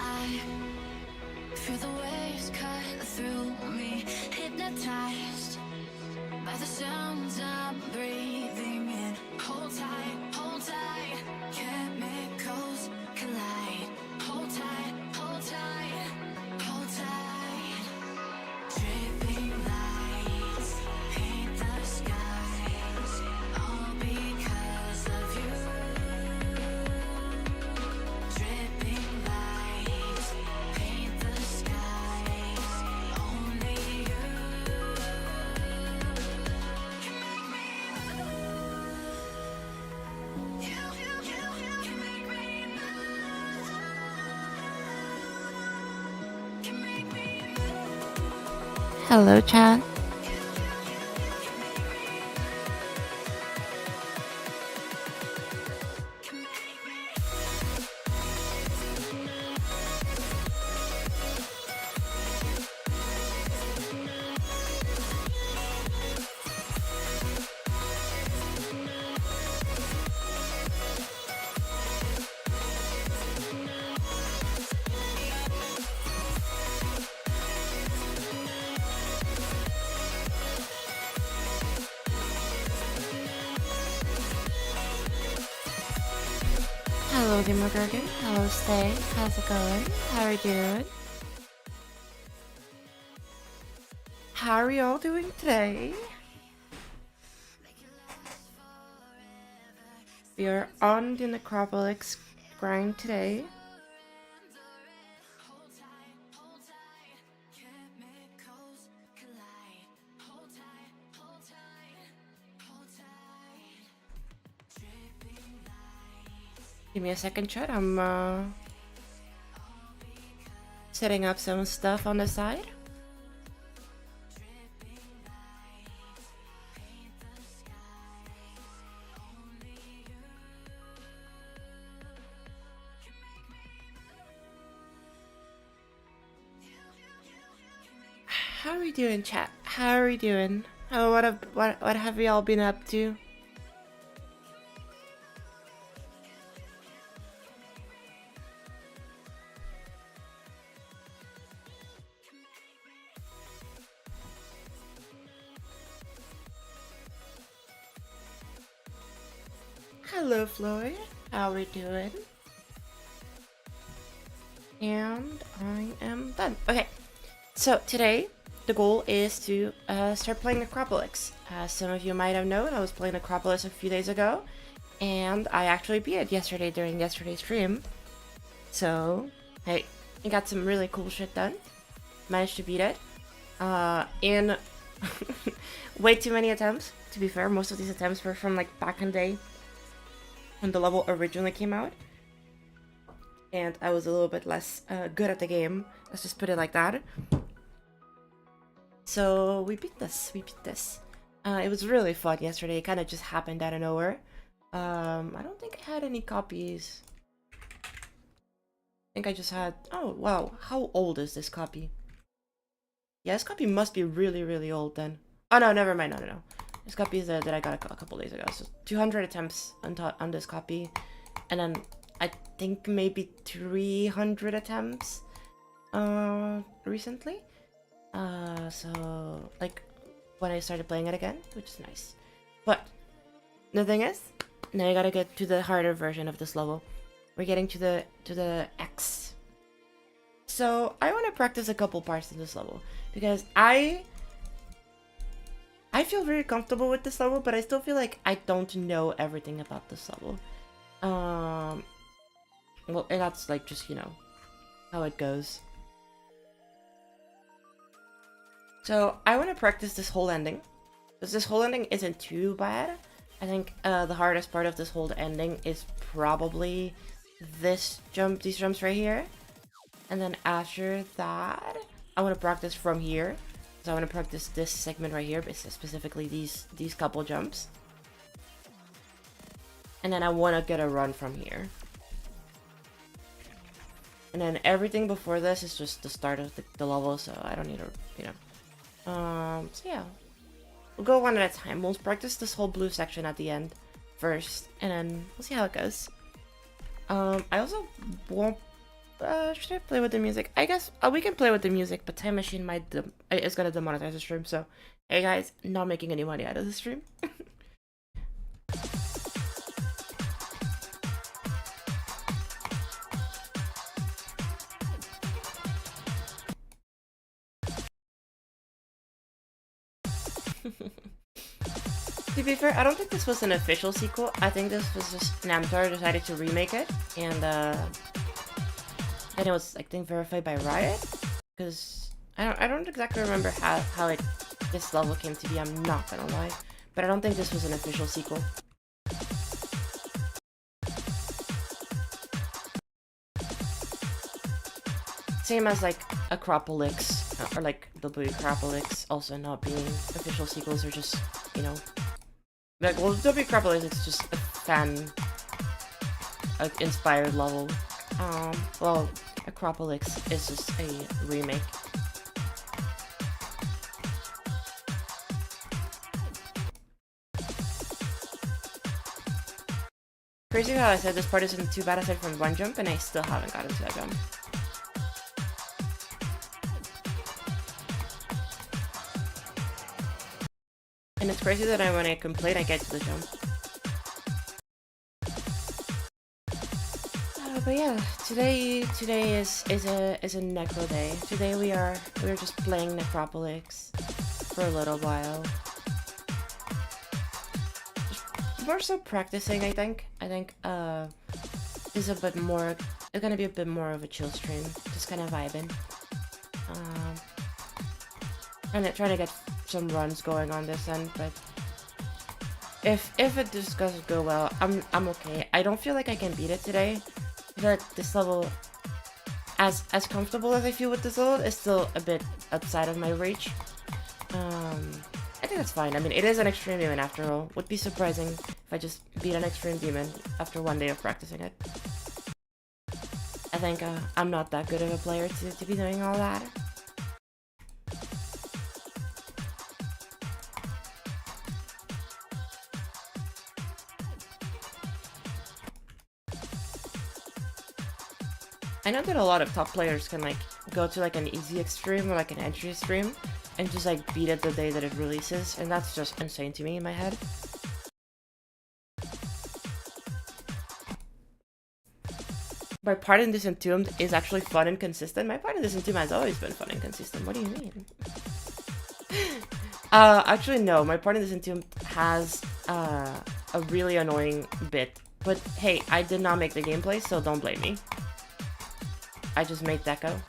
fly. Feel the waves cut through me, hypnotized by the sounds I'm breathing in. Hold tight, chemicals collide. Hold tight, hold tight, hold tight. Dripping lights paint the skies, all because of you. Dripping lights paint the skies, only you can make me move. You can make me move. Can make me move. Hello, chat. Hello, Demogorgon. Hello, Stay. How's it going? How are you doing? How are you all doing today? We are on the NecropoliX grind today. Give me a second, chat. I'm setting up some stuff on the side. How are we doing, chat? How are we doing? Oh, what have we all been up to? Hello, Floyd. How are we doing? And I am done. Okay, so today the goal is to start playing NecropoliX. As some of you might have known, I was playing NecropoliX a few days ago, and I actually beat it yesterday during yesterday's stream. So, hey, I got some really cool shit done. Managed to beat it in way too many attempts. To be fair, most of these attempts were from like back in the day when the level originally came out, and I was a little bit less good at the game. Let's just put it like that. So we beat this. It was really fun yesterday. It kind of just happened out of nowhere. I don't think I had any copies. I think I just had... Oh, wow. How old is this copy? Yeah, this copy must be really, really old then. Oh, no, never mind. No. This copy is that I got a couple days ago. So 200 attempts on this copy. And then I think maybe 300 attempts recently. So like when I started playing it again, which is nice. But the thing is, now I gotta get to the harder version of this level. We're getting to the X. So I want to practice a couple parts in this level because I feel very comfortable with this level, but I still feel like I don't know everything about this level. Well, and that's like just, you know, how it goes. So I want to practice this whole ending, because this whole ending isn't too bad. I think the hardest part of this whole ending is probably these jumps right here. And then after that, I want to practice from here. So I want to practice this segment right here, specifically these couple jumps. And then I want to get a run from here. And then everything before this is just the start of the level, so I don't need to, you know. So yeah. We'll go one at a time. We'll practice this whole blue section at the end first, and then we'll see how it goes. I also won't Should I play with the music? I guess we can play with the music, but Time Machine might is gonna demonetize the stream. So, hey guys, not making any money out of the stream. To be fair, I don't think this was an official sequel. I think this was just Namtor decided to remake it, and then it was, I think, verified by Riot. Because I don't exactly remember how this level came to be. I'm not gonna lie, but I don't think this was an official sequel. Same as like NecropoliX or like NecropoliX also not being official sequels, or just, you know. Like, well, NecropoliX is just a fan inspired level. Well, NecropoliX is just a remake. Crazy how I said this part isn't too bad aside from one jump, and I still haven't gotten to that jump. And it's crazy that when I complain, I get to the jump. But yeah, today is a Necro day. Today we're just playing NecropoliX for a little while. Just more so practicing, I think. Is a bit more. It's gonna be a bit more of a chill stream, just kind of vibing. And trying to get some runs going on this end, but if it just doesn't go well, I'm okay. I don't feel like I can beat it today. But this level, as comfortable as I feel with this level, is still a bit outside of my reach. I think that's fine. I mean, it is an extreme demon after all. Would be surprising if I just beat an extreme demon after one day of practicing it. I think I'm not that good of a player to be doing all that. I know that a lot of top players can like go to like an easy extreme or like an entry extreme and just like beat it the day that it releases, and that's just insane to me in my head. My part in this Entombed is actually fun and consistent. My part in this Entombed has always been fun and consistent. What do you mean? Actually no, my part in this Entombed has a really annoying bit. But hey, I did not make the gameplay, so don't blame me. I just made Deco.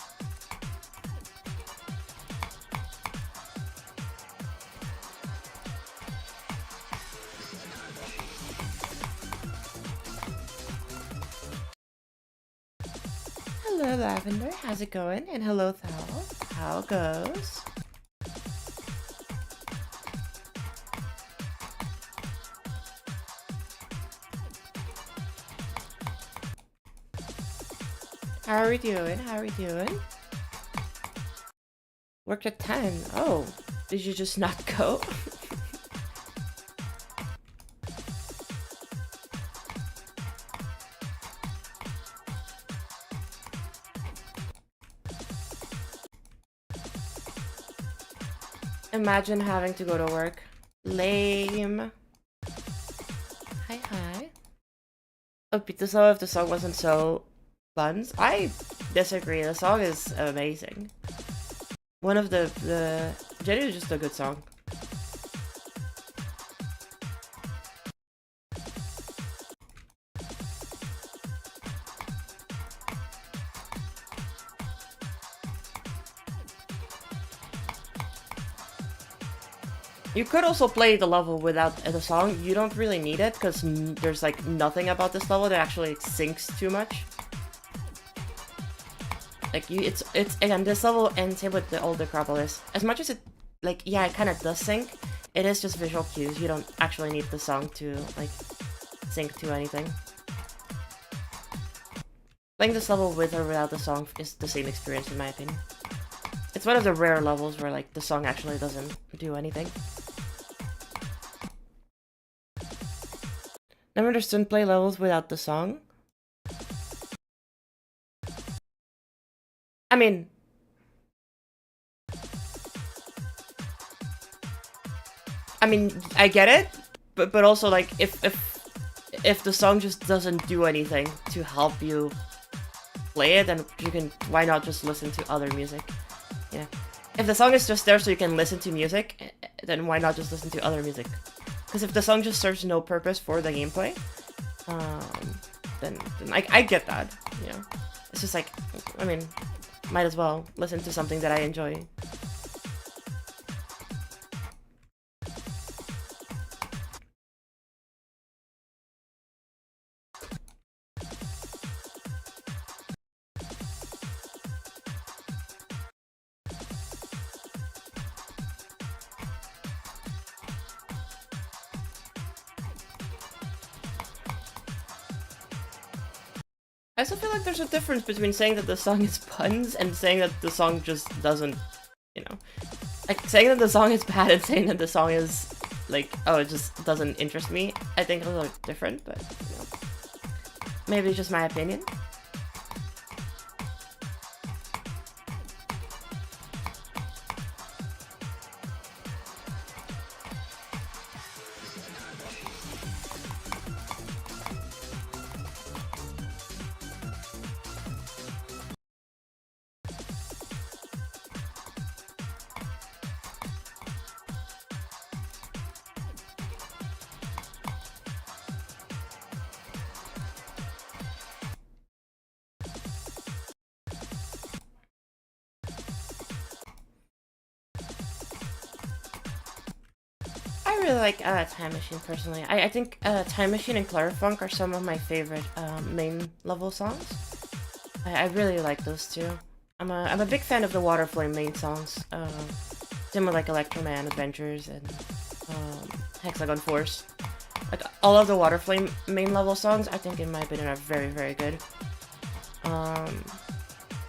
Hello, Lavender. How's it going? And hello, Thal. How goes? How are we doing? How are we doing? Worked at 10. Oh, did you just not go? Imagine having to go to work. Lame. Hi, hi. Oh, so if the song wasn't so buns. I disagree. The song is amazing. One of the Jenny is just a good song. You could also play the level without the song. You don't really need it because there's like nothing about this level that actually syncs too much. Like it's again, this level and same with the old Necropolis. As much as it, like, yeah, it kind of does sync. It is just visual cues. You don't actually need the song to like sync to anything. Playing this level with or without the song is the same experience in my opinion. It's one of the rare levels where like the song actually doesn't do anything. Never understood play levels without the song. I mean, I get it, but also like if the song just doesn't do anything to help you play it, then you can, why not just listen to other music? Yeah. If the song is just there so you can listen to music, then why not just listen to other music? Because if the song just serves no purpose for the gameplay, then I get that, you know. It's just like, I mean, might as well listen to something that I enjoy. I also feel like there's a difference between saying that the song is puns and saying that the song just doesn't, you know. Like, saying that the song is bad and saying that the song is, like, oh, it just doesn't interest me. I think those are different, but, you know. Maybe it's just my opinion. I really like Time Machine personally. I think Time Machine and Clarifunk are some of my favorite main level songs. I really like those two. I'm a big fan of the Waterflame main songs. Similar like Electroman Adventures and Hexagon Force. Like all of the Waterflame main level songs, I think in my opinion are very, very good.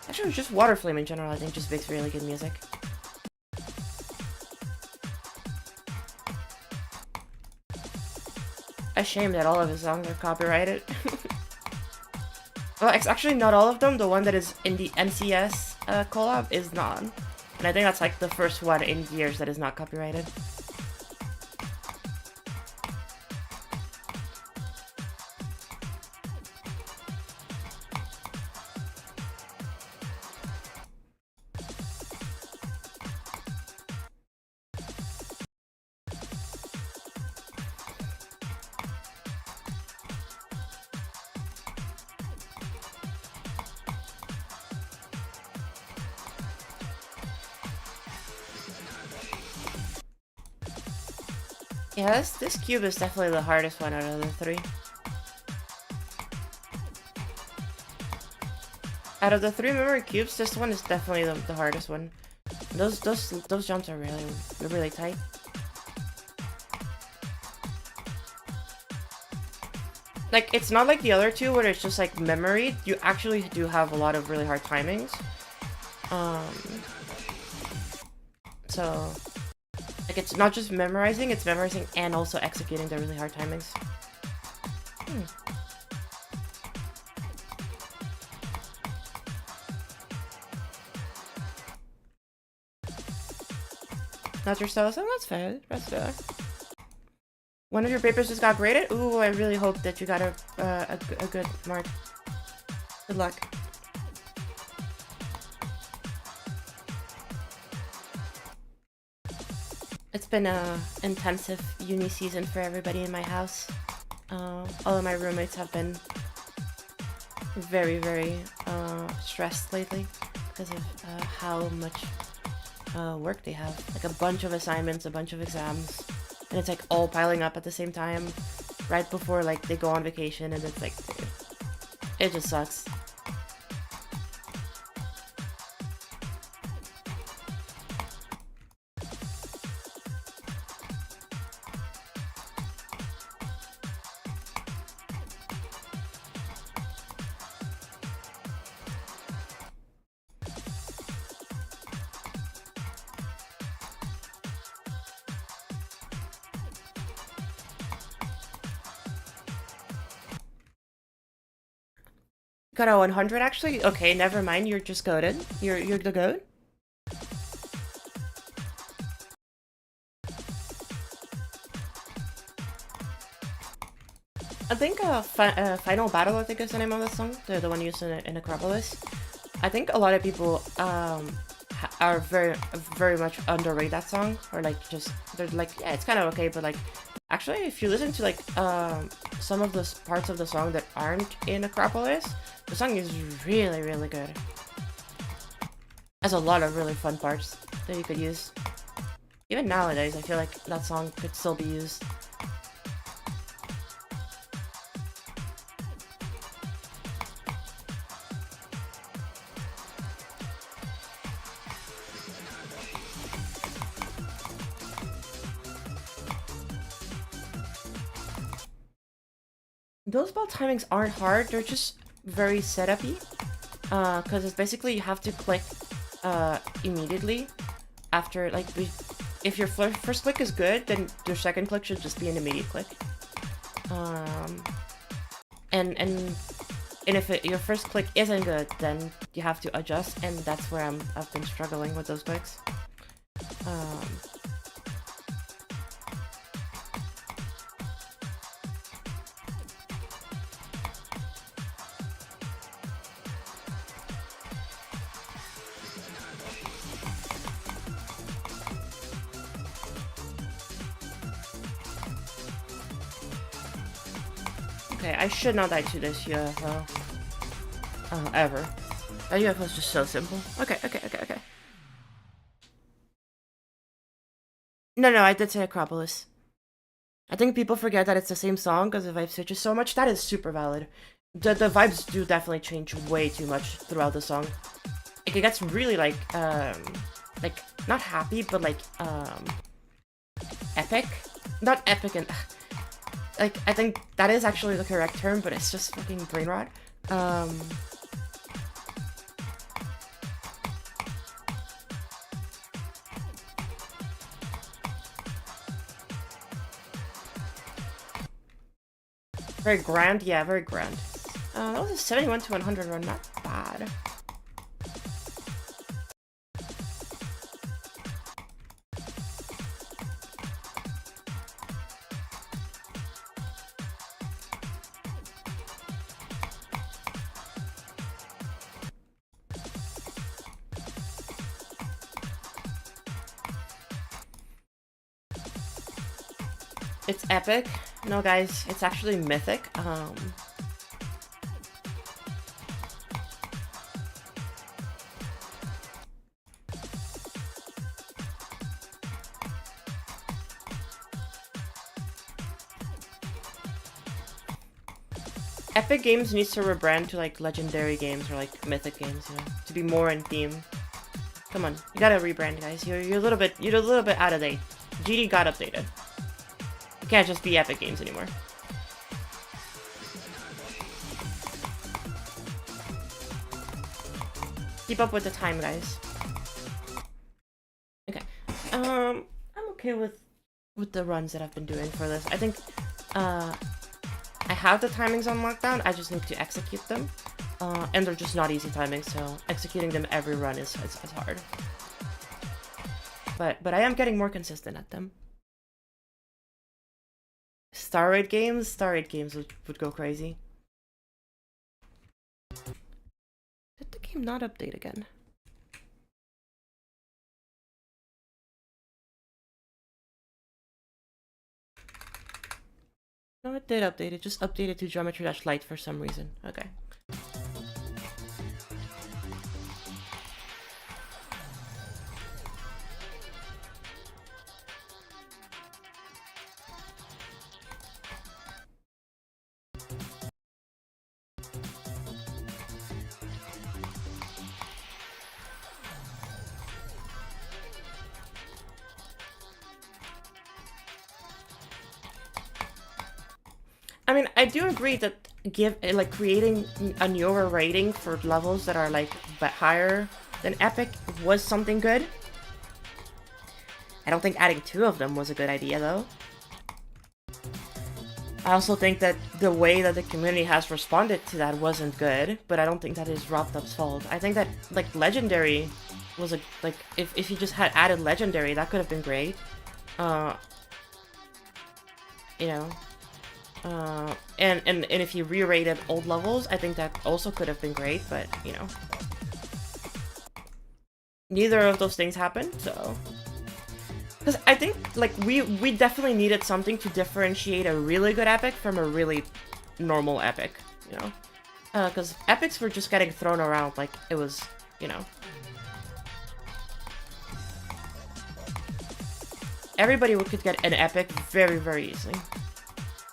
Actually just Waterflame in general I think just makes really good music. A shame that all of his songs are copyrighted. Well, it's actually not all of them. The one that is in the NCS collab is not. And I think that's like the first one in years that is not copyrighted. Yeah, this cube is definitely the hardest one out of the three. Out of the three memory cubes, this one is definitely the hardest one. Those jumps are really tight. Like, it's not like the other two where it's just like memory. You actually do have a lot of really hard timings. So like it's not just memorizing, it's memorizing and also executing the really hard timings. Not your style, so that's fair. That's fair. One of your papers just got graded? Ooh, I really hope that you got a good mark. Good luck. It's been a intensive uni season for everybody in my house. All of my roommates have been very, very stressed lately because of how much work they have. Like a bunch of assignments, a bunch of exams, and it's like all piling up at the same time right before like they go on vacation, and it's like, dude, it just sucks. got a 100 actually? Okay, never mind. You're just goated. You're the goat. I think Final Battle, I think is the name of the song, the one used in Necropolis. I think a lot of people are very much underrate that song, or like just they're like, yeah, it's kind of okay, but like actually if you listen to like some of the parts of the song that aren't in Necropolis, the song is really good. Has a lot of really fun parts that you could use. Even nowadays, I feel like that song could still be used. Those ball timings aren't hard, they're just very setup-y. Because it's basically you have to click immediately after, like, if your first click is good, then your second click should just be an immediate click. And if your first click isn't good, then you have to adjust, and that's where I've been struggling with those clicks. Okay, I should not die to this UFO. Ever. That UFO is just so simple. Okay. No, I did say Acropolis. I think people forget that it's the same song because the vibe switches so much. That is super valid. The vibes do definitely change way too much throughout the song. Like, it gets really like not happy, but like epic. Not epic and like, I think that is actually the correct term, but it's just fucking brain rot. Very grand, yeah, very grand. That was a 71 to 100 run, not bad. It's epic. No, guys, it's actually mythic. Epic Games needs to rebrand to like legendary games or like mythic games, you know, to be more in theme. Come on, you gotta rebrand, guys. You're a little bit out of date. GD got updated. You can't just be Epic Games anymore. Keep up with the time, guys. Okay. I'm okay with the runs that I've been doing for this. I think I have the timings on lockdown. I just need to execute them. And they're just not easy timings, so executing them every run is hard. But I am getting more consistent at them. Star Raid games would go crazy. Did the game not update again? No, it did update. It just updated to Geometry Dash Lite for some reason. Okay. I mean, I do agree that creating a newer rating for levels that are like higher than Epic was something good. I don't think adding 2 of them was a good idea though. I also think that the way that the community has responded to that wasn't good, but I don't think that is Robtop's fault. I think that, like, Legendary was a, like, if he just had added Legendary, that could have been great. You know, and if he re-rated old levels, I think that also could have been great, but, you know, neither of those things happened, so... Because I think, like, we definitely needed something to differentiate a really good epic from a really normal epic, you know? Because epics were just getting thrown around like it was, you know... Everybody could get an epic very, very easily.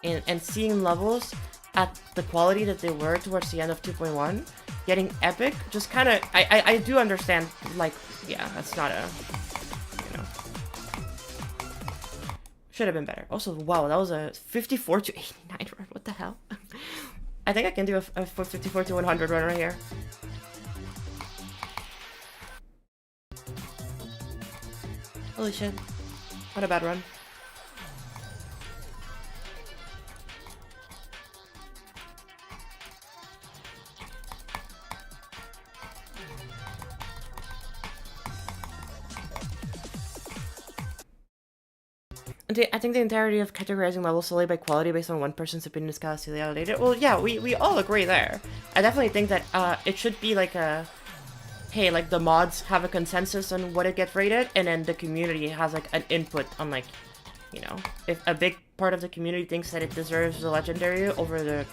And seeing levels at the quality that they were towards the end of 2.1, getting epic just kind of... I do understand, like, yeah, that's not a... You know... Should have been better. Also, wow, that was a 54 to 89 run. What the hell? I think I can do a 54 to 100 run right here. Holy shit. What a bad run. I think the entirety of categorizing levels solely by quality based on one person's opinion is casually outdated. Well, yeah, we all agree there. I definitely think that it should be like a... Hey, like, the mods have a consensus on what it gets rated, and then the community has, like, an input on, like, you know, if a big part of the community thinks that it deserves the Legendary over the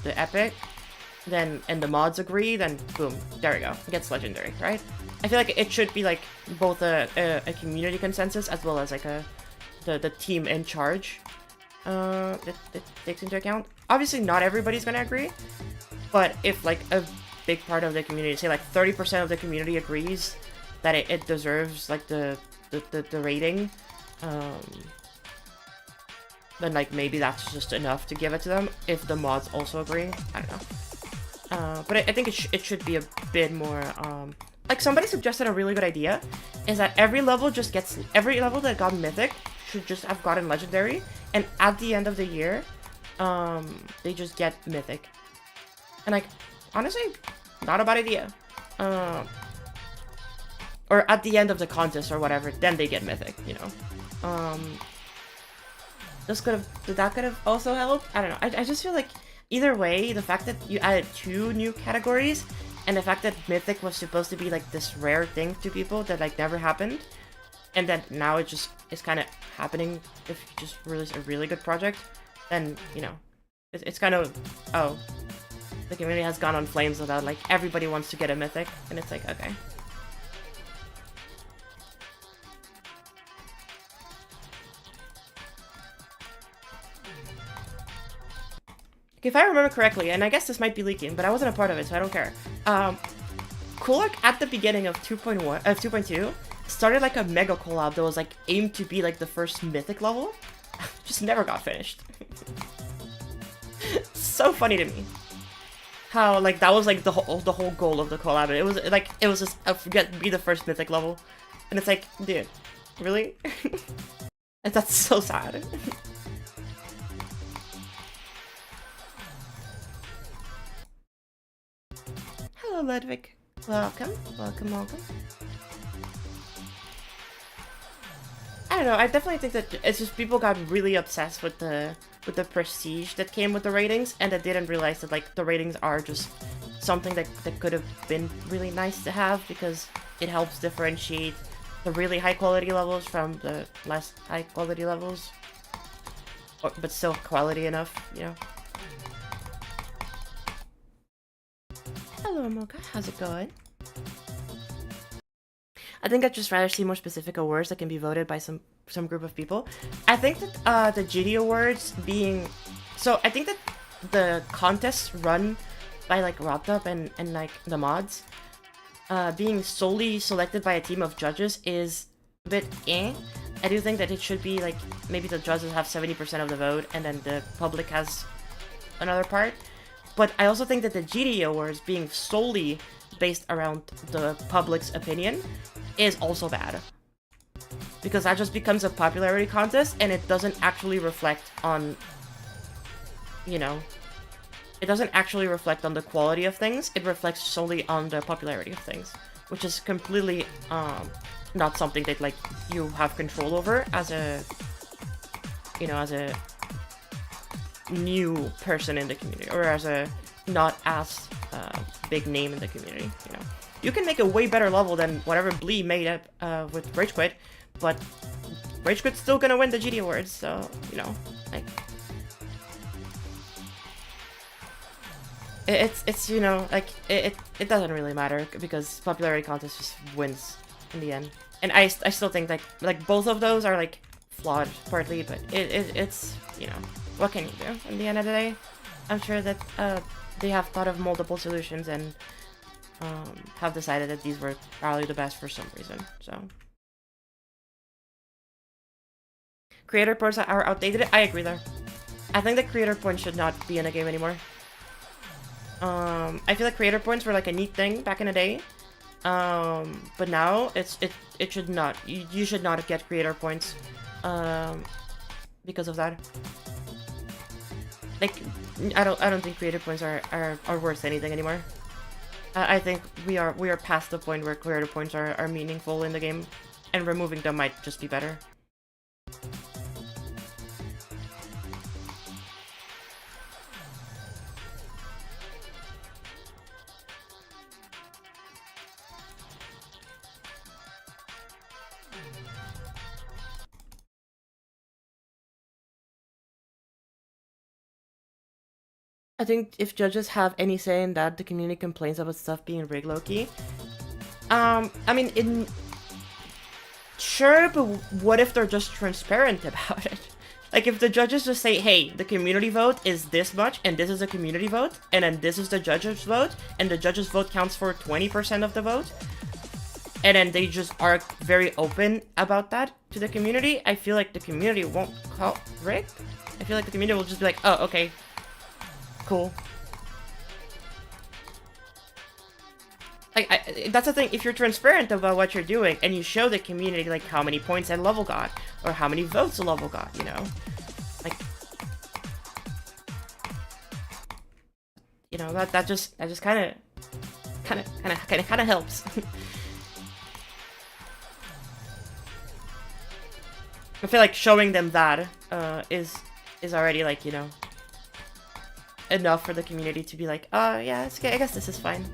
epic, then, and the mods agree, then boom, there we go, it gets Legendary, right? I feel like it should be, like, both a community consensus as well as, like, the team in charge that takes into account. Obviously, not everybody's gonna agree, but if, like, a big part of the community, say, like, 30% of the community agrees that it deserves, like, the rating, then, like, maybe that's just enough to give it to them, if the mods also agree. I don't know. But I think it should be a bit more, like, somebody suggested a really good idea, is that every level that got Mythic should just have gotten Legendary, and at the end of the year, they just get Mythic. And, like, honestly, not a bad idea. Or at the end of the contest or whatever, then they get Mythic, you know. That could have also helped? I don't know. I just feel like, either way, the fact that you added 2 new categories, and the fact that Mythic was supposed to be, like, this rare thing to people that, like, never happened, and then now it just is kind of happening if you just release a really good project, then, you know, it's kind of, oh, the community has gone on flames about, like, everybody wants to get a Mythic, and it's like, okay. If I remember correctly, and I guess this might be leaking, but I wasn't a part of it, so I don't care. Kulak at the beginning of 2.2 started like a mega collab that was like aimed to be like the first Mythic level. Just never got finished. So funny to me. How like that was like the whole goal of the collab. It was just be the first Mythic level, and it's like, dude, really? And that's so sad. Hello, Ludwig. Welcome, welcome, welcome. I don't know, I definitely think that it's just people got really obsessed with the prestige that came with the ratings, and that didn't realize that, like, the ratings are just something that could have been really nice to have, because it helps differentiate the really high quality levels from the less high quality levels. But still quality enough, you know? Hello, Mocha. How's it going? I think I'd just rather see more specific awards that can be voted by some group of people. I think that the GD awards being... So, I think that the contests run by, like, Robtop and like, the mods, being solely selected by a team of judges is a bit eh. I do think that it should be, like, maybe the judges have 70% of the vote, and then the public has another part. But I also think that the GD awards being solely based around the public's opinion is also bad. Because that just becomes a popularity contest, and it doesn't actually reflect on you know, it doesn't actually reflect on the quality of things. It reflects solely on the popularity of things, which is completely not something that like you have control over as a, you know, as a new person in the community, or as a not as big name in the community. You know, you can make a way better level than whatever Blee made up with Rage Quit, but Rage Quit's still gonna win the GD awards. So you know, like it's you know, like it doesn't really matter because popularity contest just wins in the end. And I still think like both of those are like flawed partly, but it's you know, what can you do in the end of the day? I'm sure that they have thought of multiple solutions and have decided that these were probably the best for some reason. So creator points are outdated. I agree there. I think that creator points should not be in a game anymore. I feel like creator points were like a neat thing back in the day. But now it should not. You should not get creator points because of that. Like I don't think creator points are worth anything anymore. I think we are past the point where creator points are meaningful in the game, and removing them might just be better. I think if judges have any say in that, the community complains about stuff being rigged low-key. I mean, sure, but what if they're just transparent about it? Like, if the judges just say, hey, the community vote is this much, and this is a community vote, and then this is the judge's vote, and the judge's vote counts for 20% of the vote, and then they just are very open about that to the community, I feel like the community won't call rigged. I feel like the community will just be like, oh, okay, cool. Like, that's the thing, if you're transparent about what you're doing, and you show the community, like, how many points a level got, or how many votes a level got, you know? Like, you know, that just kind of helps. I feel like showing them that is already, like, you know, enough for the community to be like, yeah, it's okay, I guess this is fine.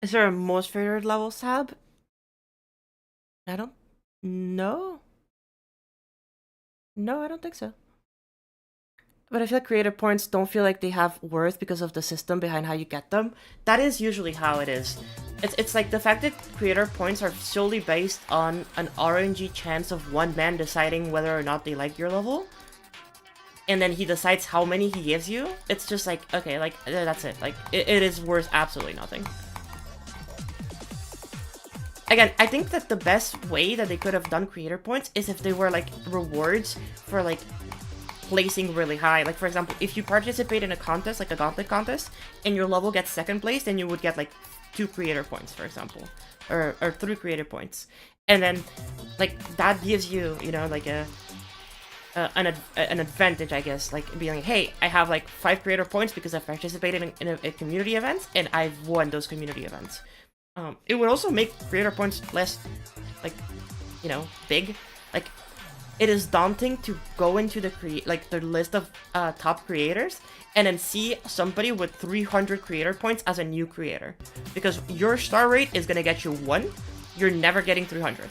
Is there a most favored level tab? I don't know. No, I don't think so. But I feel like creator points don't feel like they have worth because of the system behind how you get them. That is usually how it is. It's like the fact that creator points are solely based on an RNG chance of one man deciding whether or not they like your level. And then he decides how many he gives you. It's just like, okay, like, that's it. Like, it is worth absolutely nothing. Again, I think that the best way that they could have done creator points is if they were, like, rewards for, like, placing really high. Like, for example, if you participate in a contest, like a gauntlet contest, and your level gets second place, then you would get, like, 2 creator points, for example. Or 3 creator points. And then, like, that gives you, you know, like, an advantage, I guess. Like, being like, hey, I have, like, 5 creator points because I've participated in a community events, and I've won those community events. It would also make creator points less, like, you know, big. Like, it is daunting to go into the the list of top creators and then see somebody with 300 creator points as a new creator, because your star rate is gonna get you 1. You're never getting 300.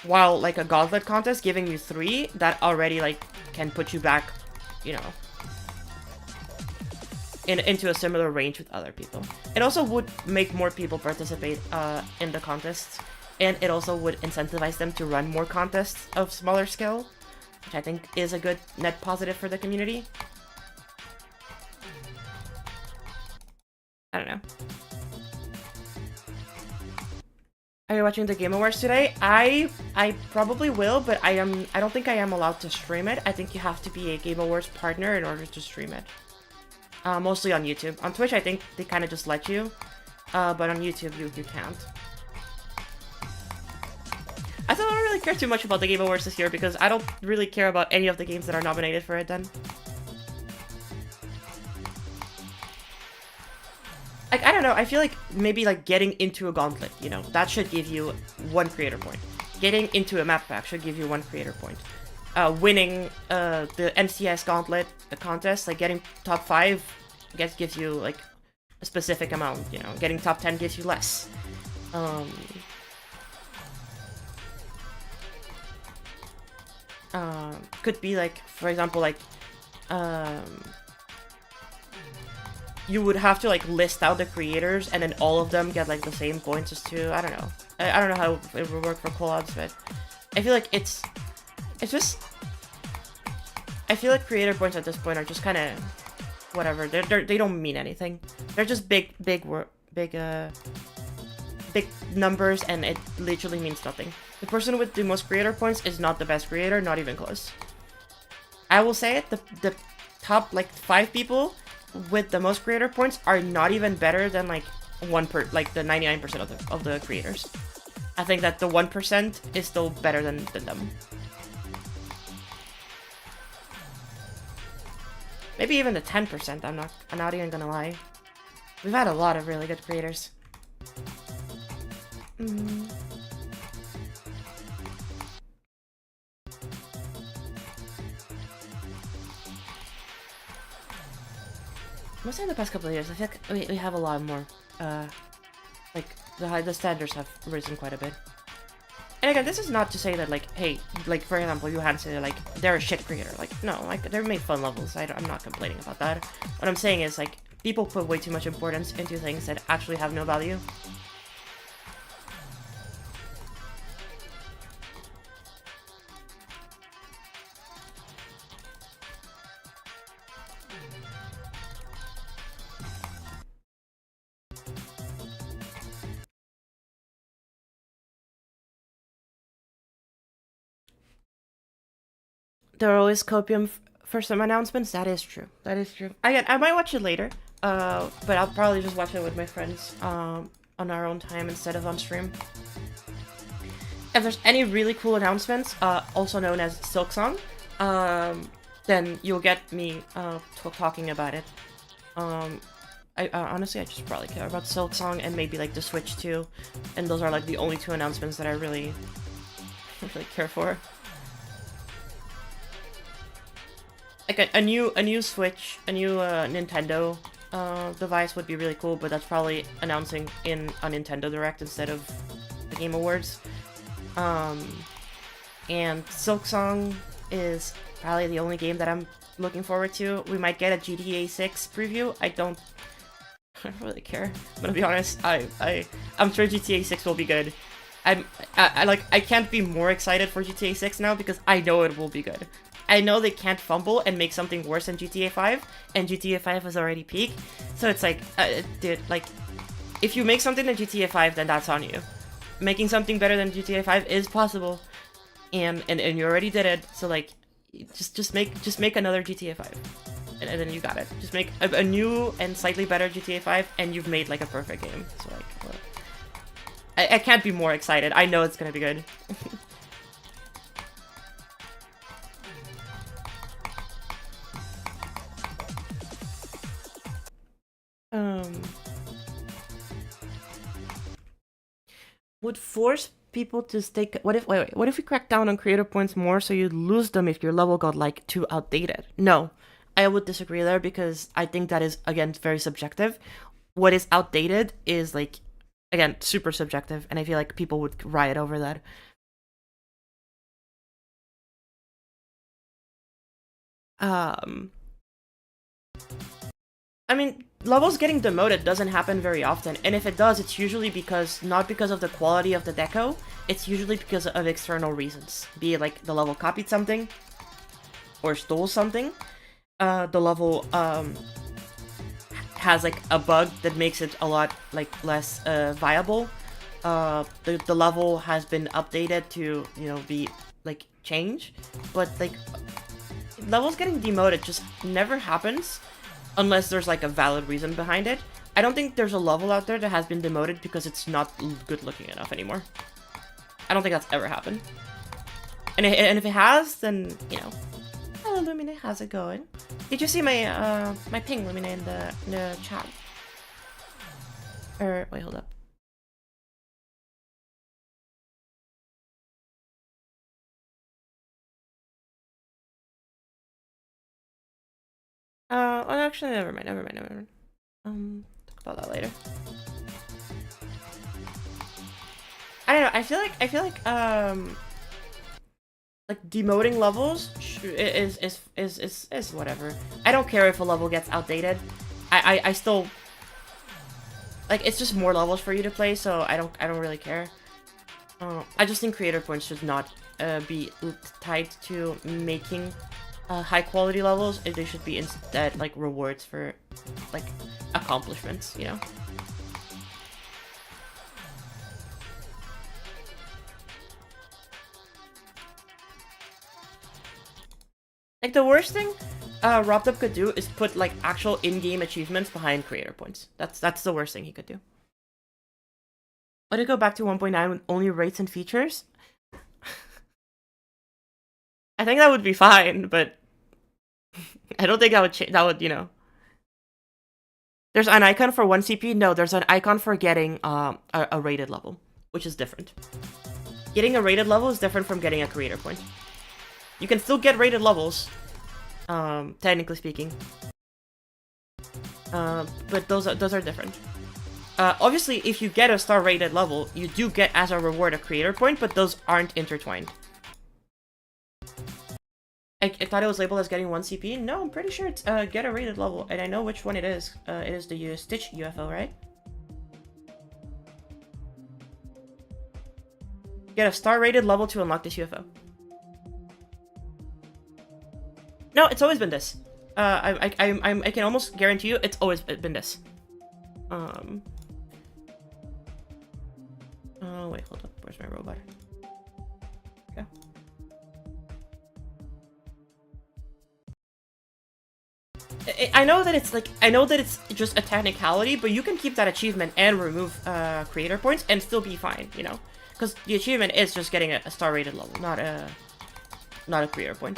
While, like, a gauntlet contest giving you 3, that already, like, can put you back, you know, into a similar range with other people. It also would make more people participate in the contests, and it also would incentivize them to run more contests of smaller scale, which I think is a good net positive for the community. I don't know. Are you watching the Game Awards today? I probably will, but I don't think I am allowed to stream it. I think you have to be a Game Awards partner in order to stream it. Mostly on YouTube. On Twitch, I think they kind of just let you, but on YouTube, you can't. I don't really care too much about the Game Awards this year because I don't really care about any of the games that are nominated for it then. Like, I don't know, I feel like maybe like getting into a gauntlet, you know, that should give you 1 creator point. Getting into a map pack should give you 1 creator point. Winning the NCS gauntlet contest, like getting top 5, I guess gives you like a specific amount, you know. Getting top 10 gives you less. Could be like, for example, like, you would have to like list out the creators and then all of them get like the same points as to, I don't know. I don't know how it would work for collabs, but I feel like it's just, I feel like creator points at this point are just kind of whatever. They don't mean anything. They're just big numbers, and it literally means nothing. The person with the most creator points is not the best creator, not even close. I will say it, the top like 5 people with the most creator points are not even better than like the 99% of the creators. I think that the 1% is still better than them. Maybe even the 10%, I'm not even gonna lie. We've had a lot of really good creators. Mostly in the past couple of years, I feel like we have a lot more, like, the standards have risen quite a bit. And again, this is not to say that, like, hey, like, for example, Johan said, like, they're a shit creator. Like, no, like, they're made fun levels. I'm not complaining about that. What I'm saying is, like, people put way too much importance into things that actually have no value. There are always copium for some announcements. That is true. That is true. I might watch it later, but I'll probably just watch it with my friends on our own time instead of on stream. If there's any really cool announcements, also known as Silksong, then you'll get me talking about it. Honestly, I just probably care about Silksong and maybe like the Switch 2, and those are like the only 2 announcements that I really care for. Like a new Switch, a new Nintendo device would be really cool, but that's probably announcing in a Nintendo Direct instead of the Game Awards. And Silksong is probably the only game that I'm looking forward to. We might get a GTA 6 preview. I don't really care. I'm gonna be honest. I'm sure GTA 6 will be good. I can't be more excited for GTA 6 now because I know it will be good. I know they can't fumble and make something worse than GTA 5, and GTA 5 has already peaked. So it's like, dude, like, if you make something in GTA 5, then that's on you. Making something better than GTA 5 is possible, and you already did it. So like, just make another GTA 5, and then you got it. Just make a new and slightly better GTA 5, and you've made like a perfect game. So like, well, I can't be more excited. I know it's gonna be good. Would force people to stay. What if we crack down on creator points more so you'd lose them if your level got like too outdated? No, I would disagree there because I think that is again very subjective. What is outdated is like, again, super subjective, and I feel like people would riot over that. I mean, levels getting demoted doesn't happen very often, and if it does, it's usually not because of the quality of the deco, it's usually because of external reasons. Be it like the level copied something, or stole something, the level has like a bug that makes it a lot like less viable, the level has been updated to, you know, be like change, but like levels getting demoted just never happens unless there's like a valid reason behind it. I don't think there's a level out there that has been demoted because it's not good looking enough anymore. I don't think that's ever happened. And if it has, then, you know. Hello, Lumine, how's it going? Did you see my my ping, Lumine, in the chat? Or wait, hold up. Oh, actually, never mind. Talk about that later. I don't know. I feel like demoting levels is whatever. I don't care if a level gets outdated. I still like, it's just more levels for you to play, so I don't really care. I just think creator points should not be tied to making high quality levels. They should be instead like rewards for like accomplishments, you know. Like, the worst thing Robdub could do is put like actual in-game achievements behind creator points. That's the worst thing he could do. Would it go back to 1.9 with only rates and features? I think that would be fine, but I don't think that would, you know. There's an icon for 1 CP? No, there's an icon for getting a rated level, which is different. Getting a rated level is different from getting a creator point. You can still get rated levels, technically speaking. But those are different. Obviously, if you get a star rated level, you do get as a reward a creator point, but those aren't intertwined. I thought it was labeled as getting 1 CP. No, I'm pretty sure it's get a rated level, and I know which one it is. It is the Stitch UFO, right? Get a star rated level to unlock this UFO. No, it's always been this. I can almost guarantee you it's always been this. Oh wait, hold up. Where's my robot? Okay. I know that it's just a technicality, but you can keep that achievement and remove creator points and still be fine, you know, because the achievement is just getting a star rated level, not a creator point.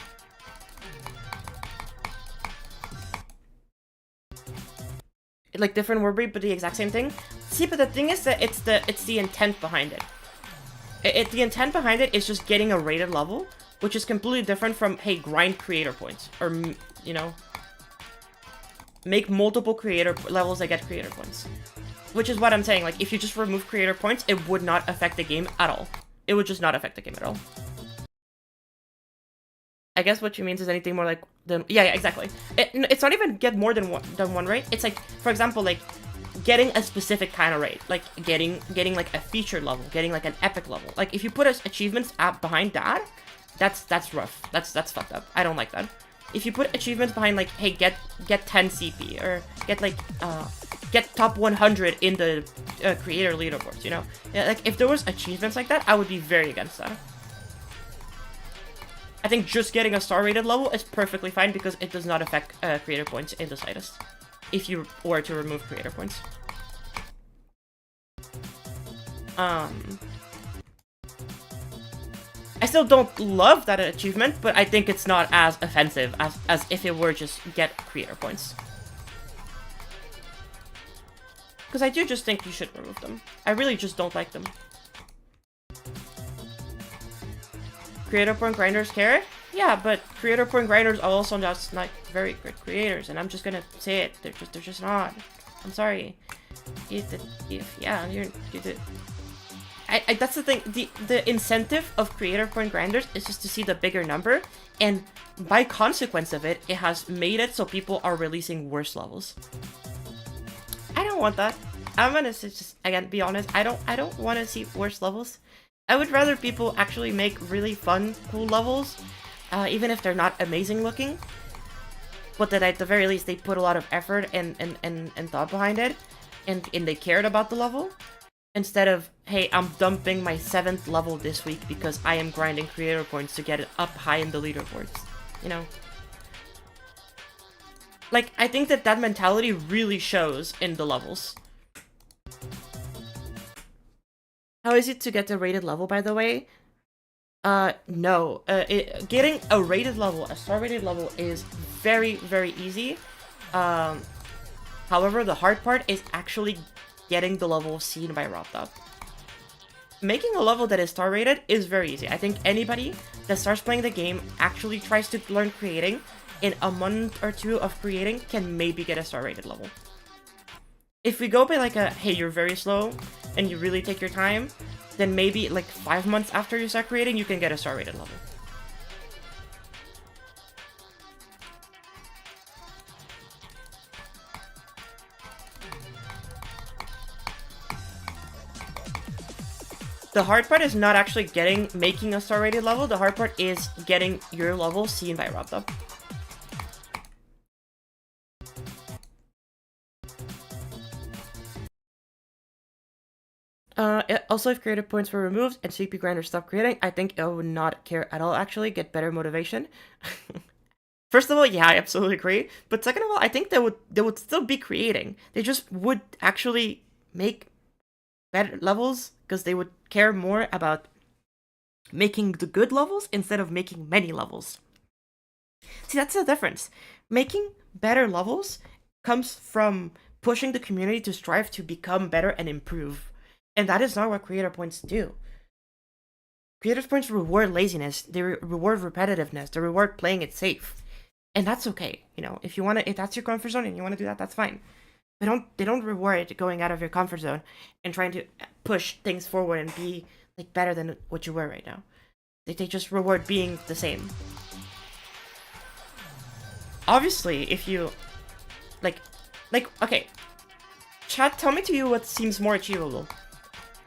Like different word breed, but the exact same thing. See, but the thing is that it's the intent behind it. The intent behind it is just getting a rated level, which is completely different from, hey, grind creator points, or, you know, make multiple creator levels that get creator points. Which is what I'm saying. Like, if you just remove creator points, it would not affect the game at all. It would just not affect the game at all. I guess what you means is anything more like yeah, exactly. It's not even get more than one rate. It's like, for example, like getting a specific kind of rate, like getting like a featured level, getting like an epic level. Like if you put achievements behind that, that's rough. That's fucked up. I don't like that. If you put achievements behind like, hey, get 10 CP, or get like get top 100 in the creator leaderboards, you know, yeah, like if there was achievements like that, I would be very against that. I think just getting a star rated level is perfectly fine because it does not affect creator points in the slightest, if you were to remove creator points. I still don't love that achievement, but I think it's not as offensive as if it were just get creator points. Because I do just think you should remove them. I really just don't like them. Creator point grinders care? Yeah, but creator point grinders are also just not very good creators, and I'm just gonna say it. They're just not. I'm sorry. That's the thing. The incentive of creator point grinders is just to see the bigger number, and by consequence of it, it has made it so people are releasing worse levels. I don't want that. I'm gonna just again be honest. I don't want to see worse levels. I would rather people actually make really fun, cool levels, even if they're not amazing looking, but that at the very least they put a lot of effort and thought behind it, and they cared about the level. instead of, hey, I'm dumping my 7th level this week because I am grinding creator points to get it up high in the leaderboards, you know? Like, I think that that mentality really shows in the levels. How is it to get the rated level, by the way? No. Getting a rated level, a star rated level, is very, very easy. However, the hard part is actually getting the level seen by Robtop. Making a level that is star rated is very easy. I think anybody that starts playing the game actually tries to learn creating in a month or two of creating can maybe get a star rated level. If we go by like a, hey, you're very slow and you really take your time, then maybe like 5 months after you start creating, you can get a star rated level. The hard part is not actually making a star rated level. The hard part is getting your level seen by Robtop. Also, if creative points were removed and CP Grinder stopped creating, I think I would not care at all, actually. Get better motivation. First of all, yeah, I absolutely agree. But second of all, I think they would still be creating. They just would actually make better levels because they would care more about making the good levels instead of making many levels. See, that's the difference. Making better levels comes from pushing the community to strive to become better and improve. And that is not what creator points do. Creator points reward laziness, they reward repetitiveness, they reward playing it safe. And that's okay, you know, if that's your comfort zone and you want to do that, that's fine. They don't reward going out of your comfort zone and trying to push things forward and be like better than what you were right now. They just reward being the same. Obviously, if you like okay, chat, tell me to you what seems more achievable.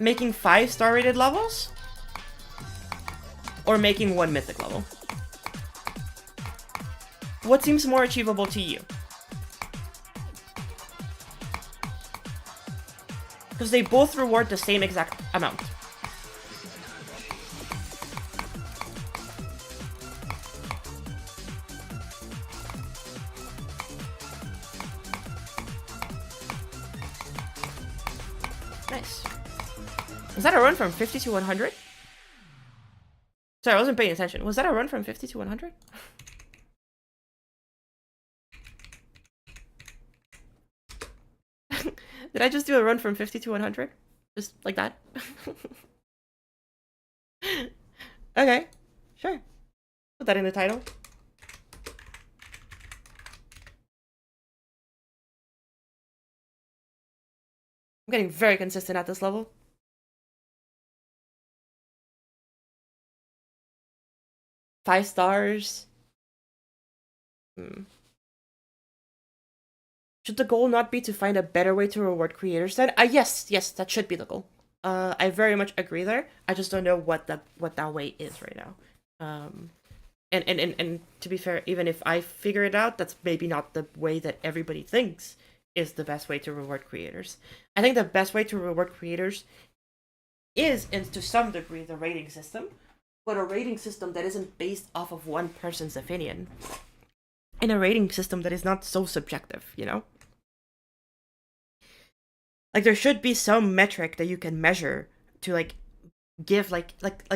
Making 5 star rated levels or making 1 mythic level? What seems more achievable to you? Because they both reward the same exact amount. Nice. Was that a run from 50 to 100? Sorry, I wasn't paying attention. Was that a run from 50 to 100? Did I just do a run from 50 to 100? Just like that? Okay, sure. Put that in the title. I'm getting very consistent at this level. Five stars. Should the goal not be to find a better way to reward creators then? Yes, that should be the goal. I very much agree there. I just don't know what that way is right now. And to be fair, even if I figure it out, that's maybe not the way that everybody thinks is the best way to reward creators. I think the best way to reward creators is, and to some degree, the rating system, but a rating system that isn't based off of one person's opinion. And a rating system that is not so subjective, you know? Like, there should be some metric that you can measure to, like, give, like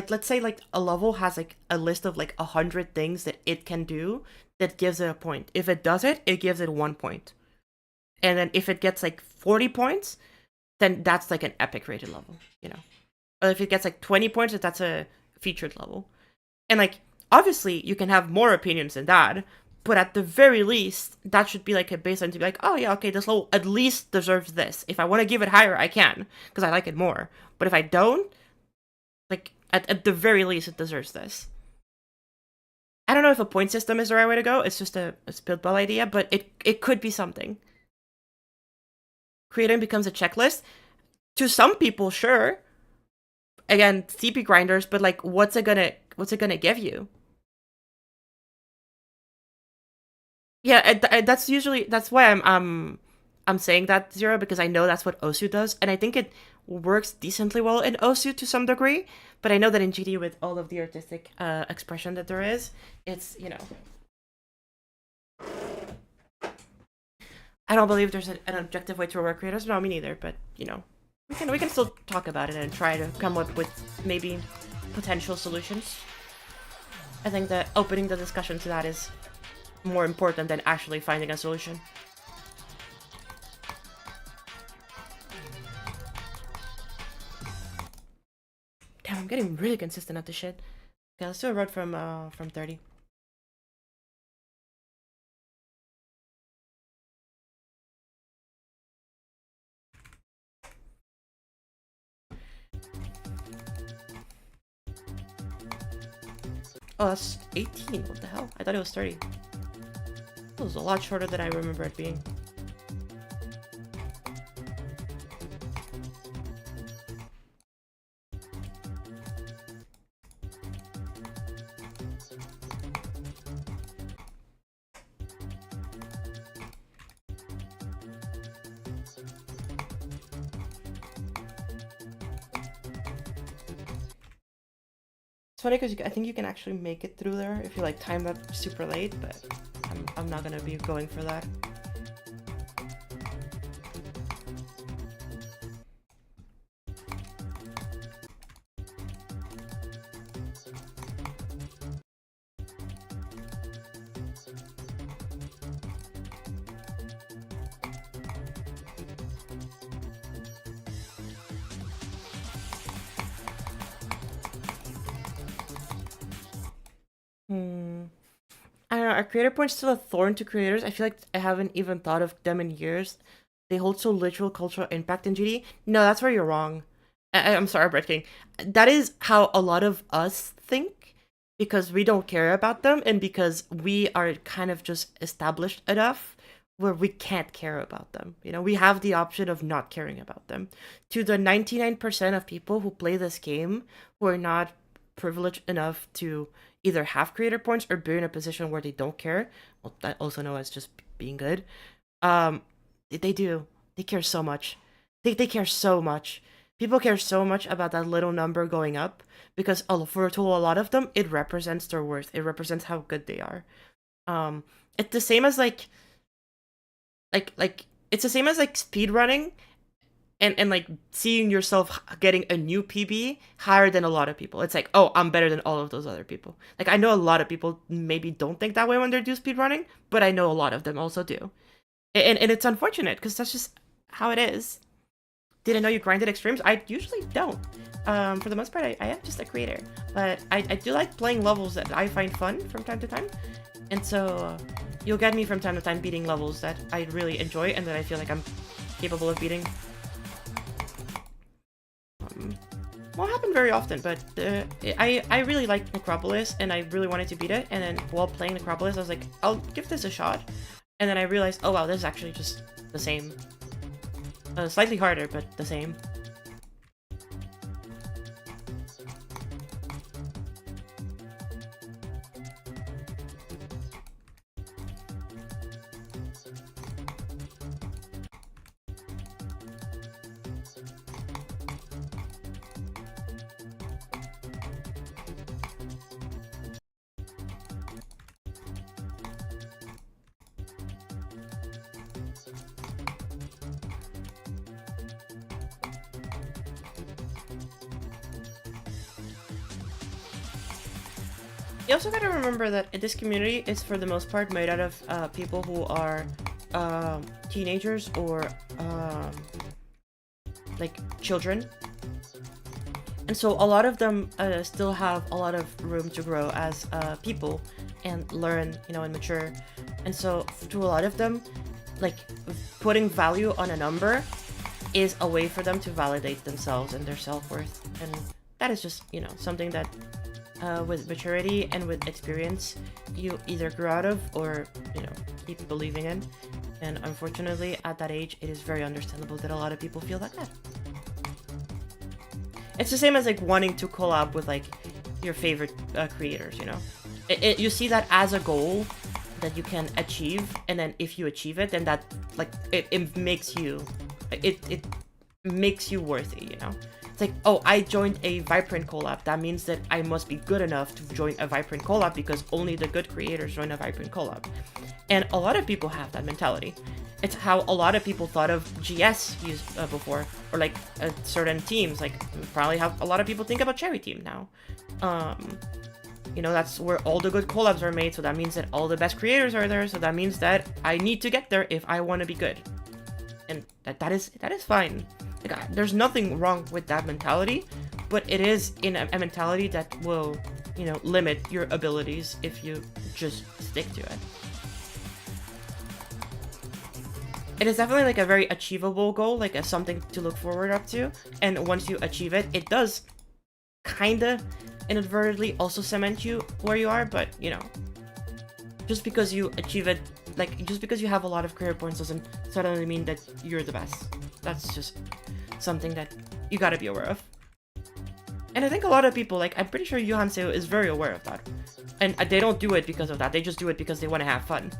let's say, like, a level has, like, a list of, like, 100 things that it can do that gives it a point. If it does it, it gives it 1 point. And then if it gets, like, 40 points, then that's, like, an epic rated level, you know? Or if it gets, like, 20 points, that's a featured level. And, like, obviously, you can have more opinions than that, but at the very least, that should be, like, a baseline to be like, oh, yeah, okay, this level at least deserves this. If I want to give it higher, I can, because I like it more. But if I don't, like, at the very least, it deserves this. I don't know if a point system is the right way to go. It's just a spitball idea, but it could be something. Creating becomes a checklist. To some people, sure. Again, CP grinders, but, like, what's it gonna give you? Yeah, that's why I'm saying that, Zero, because I know that's what Osu does, and I think works decently well in Osu to some degree, but I know that in GD, with all of the artistic expression that there is, it's, you know, I don't believe there's an objective way to reward creators. No, me neither. But you know, we can still talk about it and try to come up with maybe potential solutions. I think that opening the discussion to that is more important than actually finding a solution. Damn, I'm getting really consistent at this shit. Okay, let's do a road from 30. Oh, that's 18. What the hell? I thought it was 30. It was a lot shorter than I remember it being. It's funny because I think you can actually make it through there if you like time that super late, but I'm not gonna be going for that. I don't know, are creator points still a thorn to creators? I feel like I haven't even thought of them in years. They hold so literal cultural impact in GD. No, that's where you're wrong. I'm sorry, Brett King. That is how a lot of us think, because we don't care about them and because we are kind of just established enough where we can't care about them. You know, we have the option of not caring about them. To the 99% of people who play this game who are not privileged enough to either have creator points or be in a position where they don't care, well, that also know as just being good, they do. They care so much. They care so much. People care so much about that little number going up because for to a lot of them, it represents their worth. It represents how good they are. It's the same as like it's the same as like speed running and like seeing yourself getting a new PB higher than a lot of people. It's like, oh, I'm better than all of those other people. Like, I know a lot of people maybe don't think that way when they do speed running, but I know a lot of them also do. And it's unfortunate because that's just how it is. Did I know you grinded extremes? I usually don't. For the most part, I am just a creator. But I do like playing levels that I find fun from time to time. And so you'll get me from time to time beating levels that I really enjoy and that I feel like I'm capable of beating. Won't happen very often, but I really liked Necropolis and I really wanted to beat it. And then while playing Necropolis, I was like, I'll give this a shot. And then I realized, oh wow, this is actually just the same. Slightly harder, but the same. You also gotta remember that this community is for the most part made out of people who are teenagers or like children. And so a lot of them still have a lot of room to grow as people and learn, you know, and mature. And so to a lot of them, like putting value on a number is a way for them to validate themselves and their self-worth. And that is just, you know, something that with maturity and with experience, you either grow out of or, you know, keep believing in. And unfortunately, at that age, it is very understandable that a lot of people feel like that. It's the same as like wanting to collab with like your favorite creators, you know? You see that as a goal that you can achieve, and then if you achieve it, then that like it makes you, it makes you worthy, you know? It's like, oh, I joined a Vibrant collab. That means that I must be good enough to join a Vibrant collab because only the good creators join a Vibrant collab. And a lot of people have that mentality. It's how a lot of people thought of GS before, or like certain teams. Like probably how a lot of people think about Cherry Team now. You know, that's where all the good collabs are made. So that means that all the best creators are there. So that means that I need to get there if I want to be good. And that is fine. Like, there's nothing wrong with that mentality, but it is in a mentality that will, you know, limit your abilities if you just stick to it. It is definitely like a very achievable goal, like a something to look forward up to. And once you achieve it, it does kinda inadvertently also cement you where you are, but you know, just because you achieve it, like just because you have a lot of career points doesn't suddenly mean that you're the best. That's just something that you gotta be aware of. And I think a lot of people, like I'm pretty sure Johan Seo is very aware of that. And they don't do it because of that, they just do it because they want to have fun.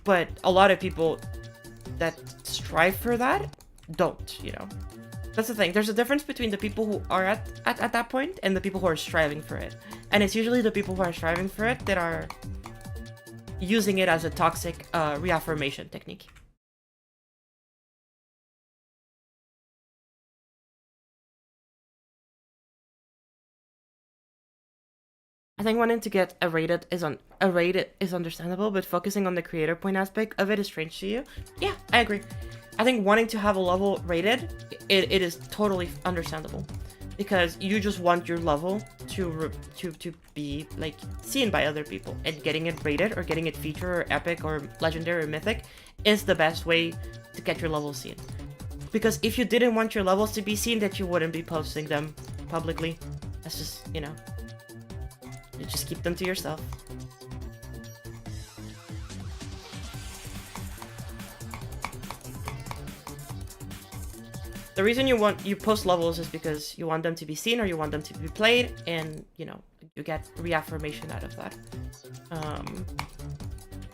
But a lot of people that strive for that don't, you know. That's the thing. There's a difference between the people who are at that point and the people who are striving for it. And it's usually the people who are striving for it that are using it as a toxic reaffirmation technique. I think wanting to get a rated is understandable, but focusing on the creator point aspect of it is strange to you. Yeah, I agree. I think wanting to have a level rated, it is totally understandable, because you just want your level to be like seen by other people, and getting it rated or getting it featured or epic or legendary or mythic is the best way to get your levels seen. Because if you didn't want your levels to be seen, that you wouldn't be posting them publicly. That's just, you know, you just keep them to yourself. The reason you post levels is because you want them to be seen or you want them to be played, and you know, you get reaffirmation out of that.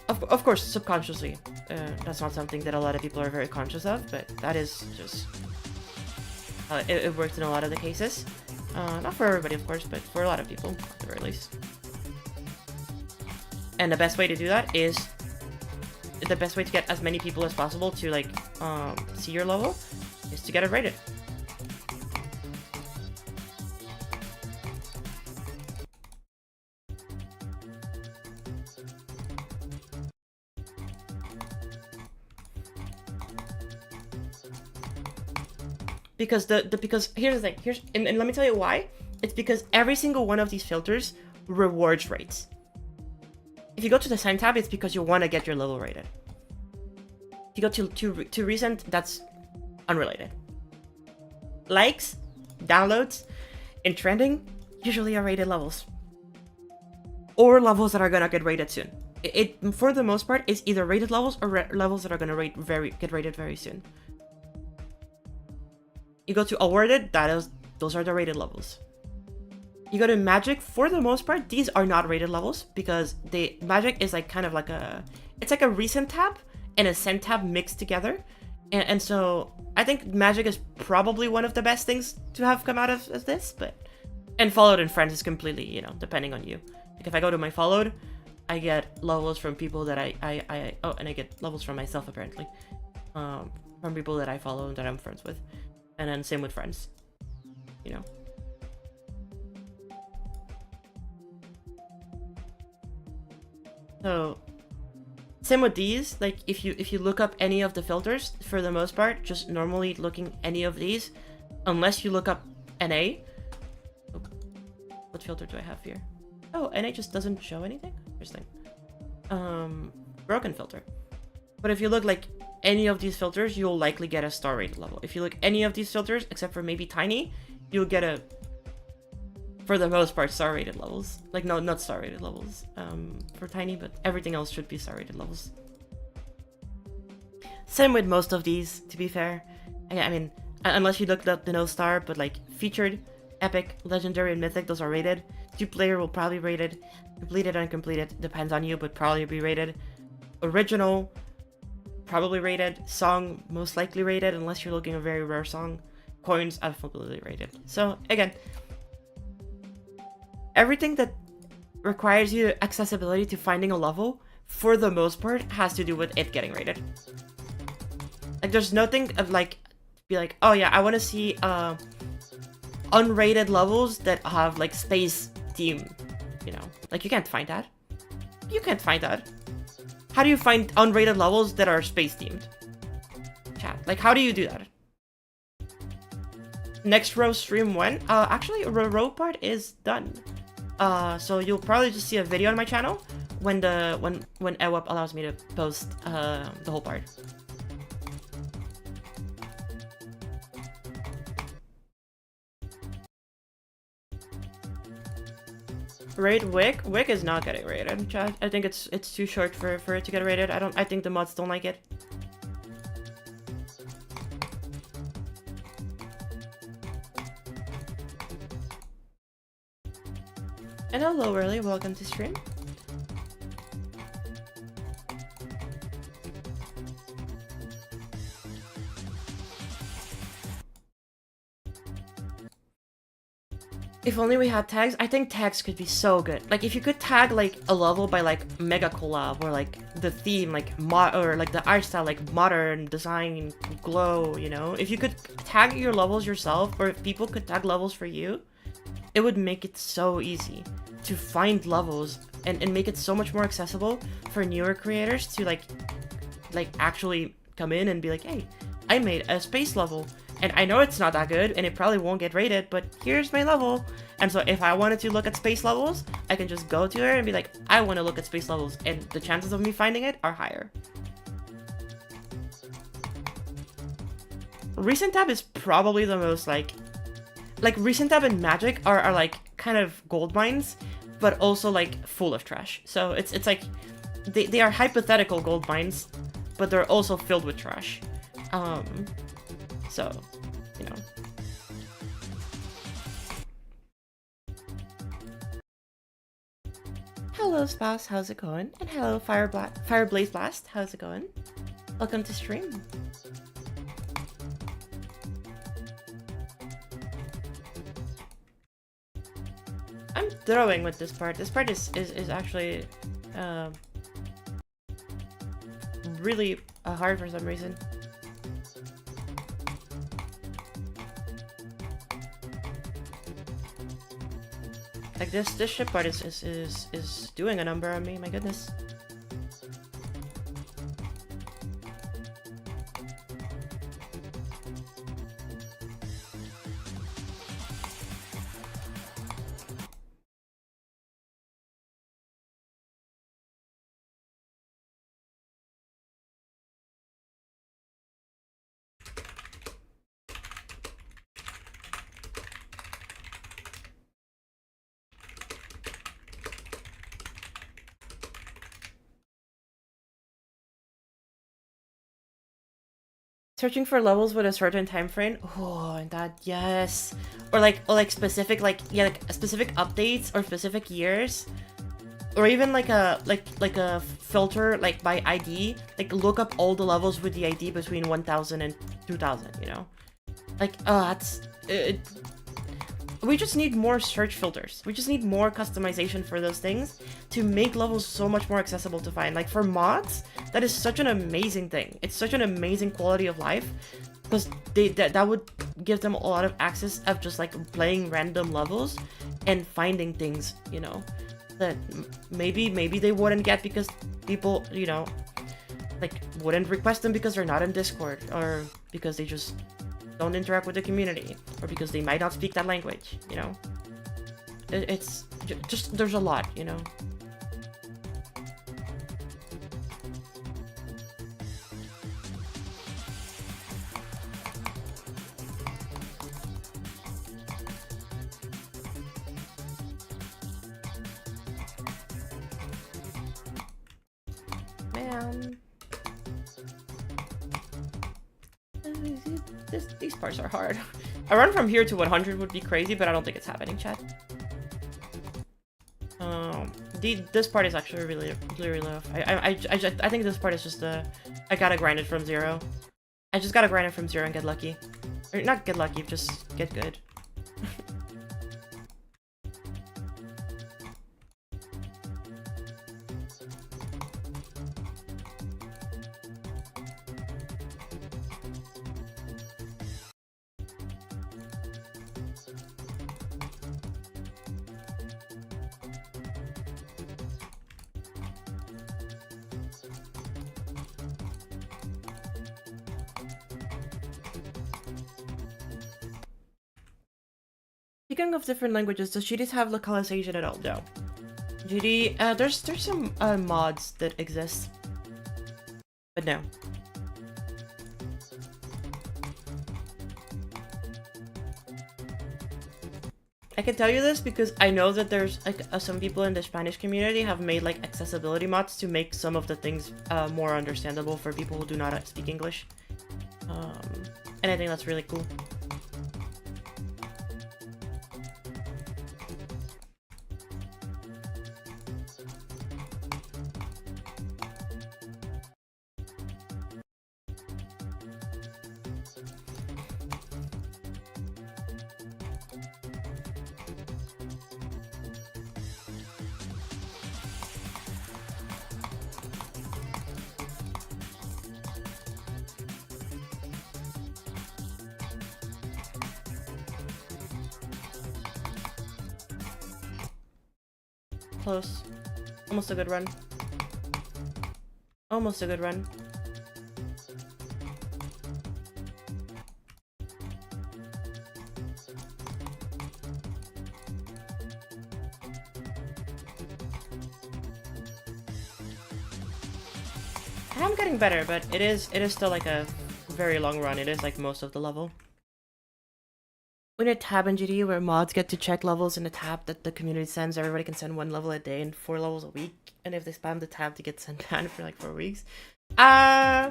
Of course, subconsciously, that's not something that a lot of people are very conscious of, but that is just it works in a lot of the cases. Not for everybody, of course, but for a lot of people, at the very least. And the best way to do that is the best way to get as many people as possible to like see your level is to get it rated. Because because here's the thing, and let me tell you why. It's because every single one of these filters rewards rates. If you go to the sign tab, it's because you want to get your level rated. If you go to recent, that's unrelated. Likes, downloads, and trending usually are rated levels, or levels that are gonna get rated soon. It for the most part is either rated levels or levels that are gonna get rated very soon. You go to awarded, those are the rated levels. You go to magic, for the most part, these are not rated levels, because magic is like kind of like it's like a recent tab and a send tab mixed together. And so I think magic is probably one of the best things to have come out of this, and followed and friends is completely, you know, depending on you. Like if I go to my followed, I get levels from people that and I get levels from myself apparently, from people that I follow and that I'm friends with. And then same with friends, you know. So same with these. Like if you look up any of the filters, for the most part, just normally looking any of these, unless you look up NA. Oh, what filter do I have here? Oh, NA just doesn't show anything. Interesting. Broken filter. But if you look like any of these filters, you'll likely get a star rated level. If you look any of these filters, except for maybe Tiny, you'll get a, for the most part, star rated levels. Like, no, not star rated levels for Tiny, but everything else should be star rated levels. Same with most of these, to be fair. I mean, unless you looked up the no star, but like featured, epic, legendary, and mythic, those are rated. 2-player will probably be rated. Completed and uncompleted depends on you, but probably be rated. Original, probably rated. Song, most likely rated, unless you're looking at a very rare song. Coins, absolutely rated. So, again, everything that requires you accessibility to finding a level, for the most part, has to do with it getting rated. Like, there's nothing of, like, be like, oh yeah, I want to see, unrated levels that have, like, space theme, you know? Like, you can't find that. You can't find that. How do you find unrated levels that are space themed? Chat. Like, how do you do that? Next row stream when? Actually, the row part is done. So you'll probably just see a video on my channel when EWAP allows me to post the whole part. Raid Wick? Wick is not getting rated, chat. I think it's too short for it to get rated. I think the mods don't like it. And hello, early. Welcome to stream. If only we had tags. I think tags could be so good. Like, if you could tag, like, a level by, like, mega collab, or, like, the theme, like, or, like, the art style, like, modern, design, glow, you know? If you could tag your levels yourself, or if people could tag levels for you, it would make it so easy to find levels and make it so much more accessible for newer creators to, like, actually come in and be like, hey, I made a space level. And I know it's not that good, and it probably won't get rated, but here's my level. And so if I wanted to look at space levels, I can just go to her and be like, I want to look at space levels, and the chances of me finding it are higher. Recent tab is probably the most, like Recent tab and Magic are like, kind of gold mines, but also, like, full of trash. So it's like, they are hypothetical gold mines, but they're also filled with trash. So, you know. Hello, Spouse, how's it going? And hello, Fireblaze Blast, how's it going? Welcome to stream. I'm throwing with this part. This part is actually really hard for some reason. Like, this ship part is doing a number on me, my goodness. Searching for levels with a certain time frame. Oh, and that, yes. Or like specific, like, yeah, like specific updates or specific years. Or even like a filter, like, by ID. Like, look up all the levels with the ID between 1000 and 2000, you know? Like, oh, that's it. We just need more search filters. We just need more customization for those things to make levels so much more accessible to find. Like, for mods, that is such an amazing thing. It's such an amazing quality of life, because that would give them a lot of access of just, like, playing random levels and finding things, you know, that maybe they wouldn't get because people, you know, like, wouldn't request them because they're not in Discord, or because they just don't interact with the community, or because they might not speak that language, you know? It's just, there's a lot, you know? Man. These parts are hard. A run from here to 100 would be crazy, but I don't think it's happening, chat. This part is actually really rough. I think this part is just I gotta grind it from 0. I just gotta grind it from 0 and get lucky. Or not get lucky, just get good. Speaking of different languages, does GDs have localization at all? No. GD, there's some mods that exist, but no. I can tell you this because I know that there's like some people in the Spanish community have made like accessibility mods to make some of the things more understandable for people who do not speak English, and I think that's really cool. Close. Almost a good run. Almost a good run. I'm getting better, but it is still like a very long run. It is like most of the level. We need a tab in GD where mods get to check levels in a tab that the community sends. Everybody can send 1 level a day and 4 levels a week. And if they spam the tab, to get sent down for like 4 weeks. I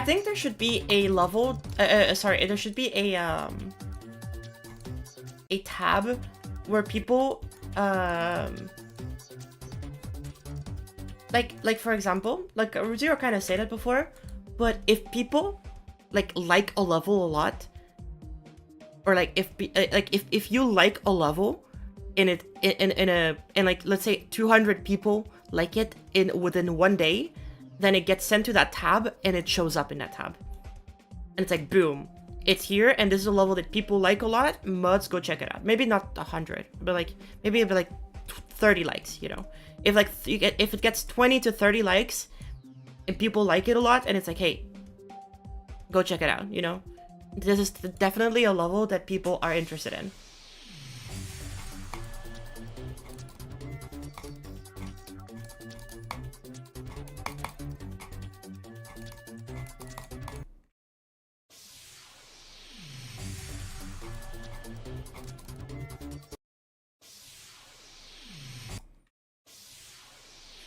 think there should be a level. Sorry, there should be a tab where people like for example, like Zero kind of said it before, but if people like a level a lot, or like if you like a level in like let's say 200 people like it within 1 day, then it gets sent to that tab and it shows up in that tab, and it's like boom, it's here, and this is a level that people like a lot. Mods, go check it out. Maybe not 100, but like maybe it'd be like 30 likes, you know. If like if it gets 20 to 30 likes and people like it a lot, and it's like, hey, go check it out, you know. This is definitely a level that people are interested in.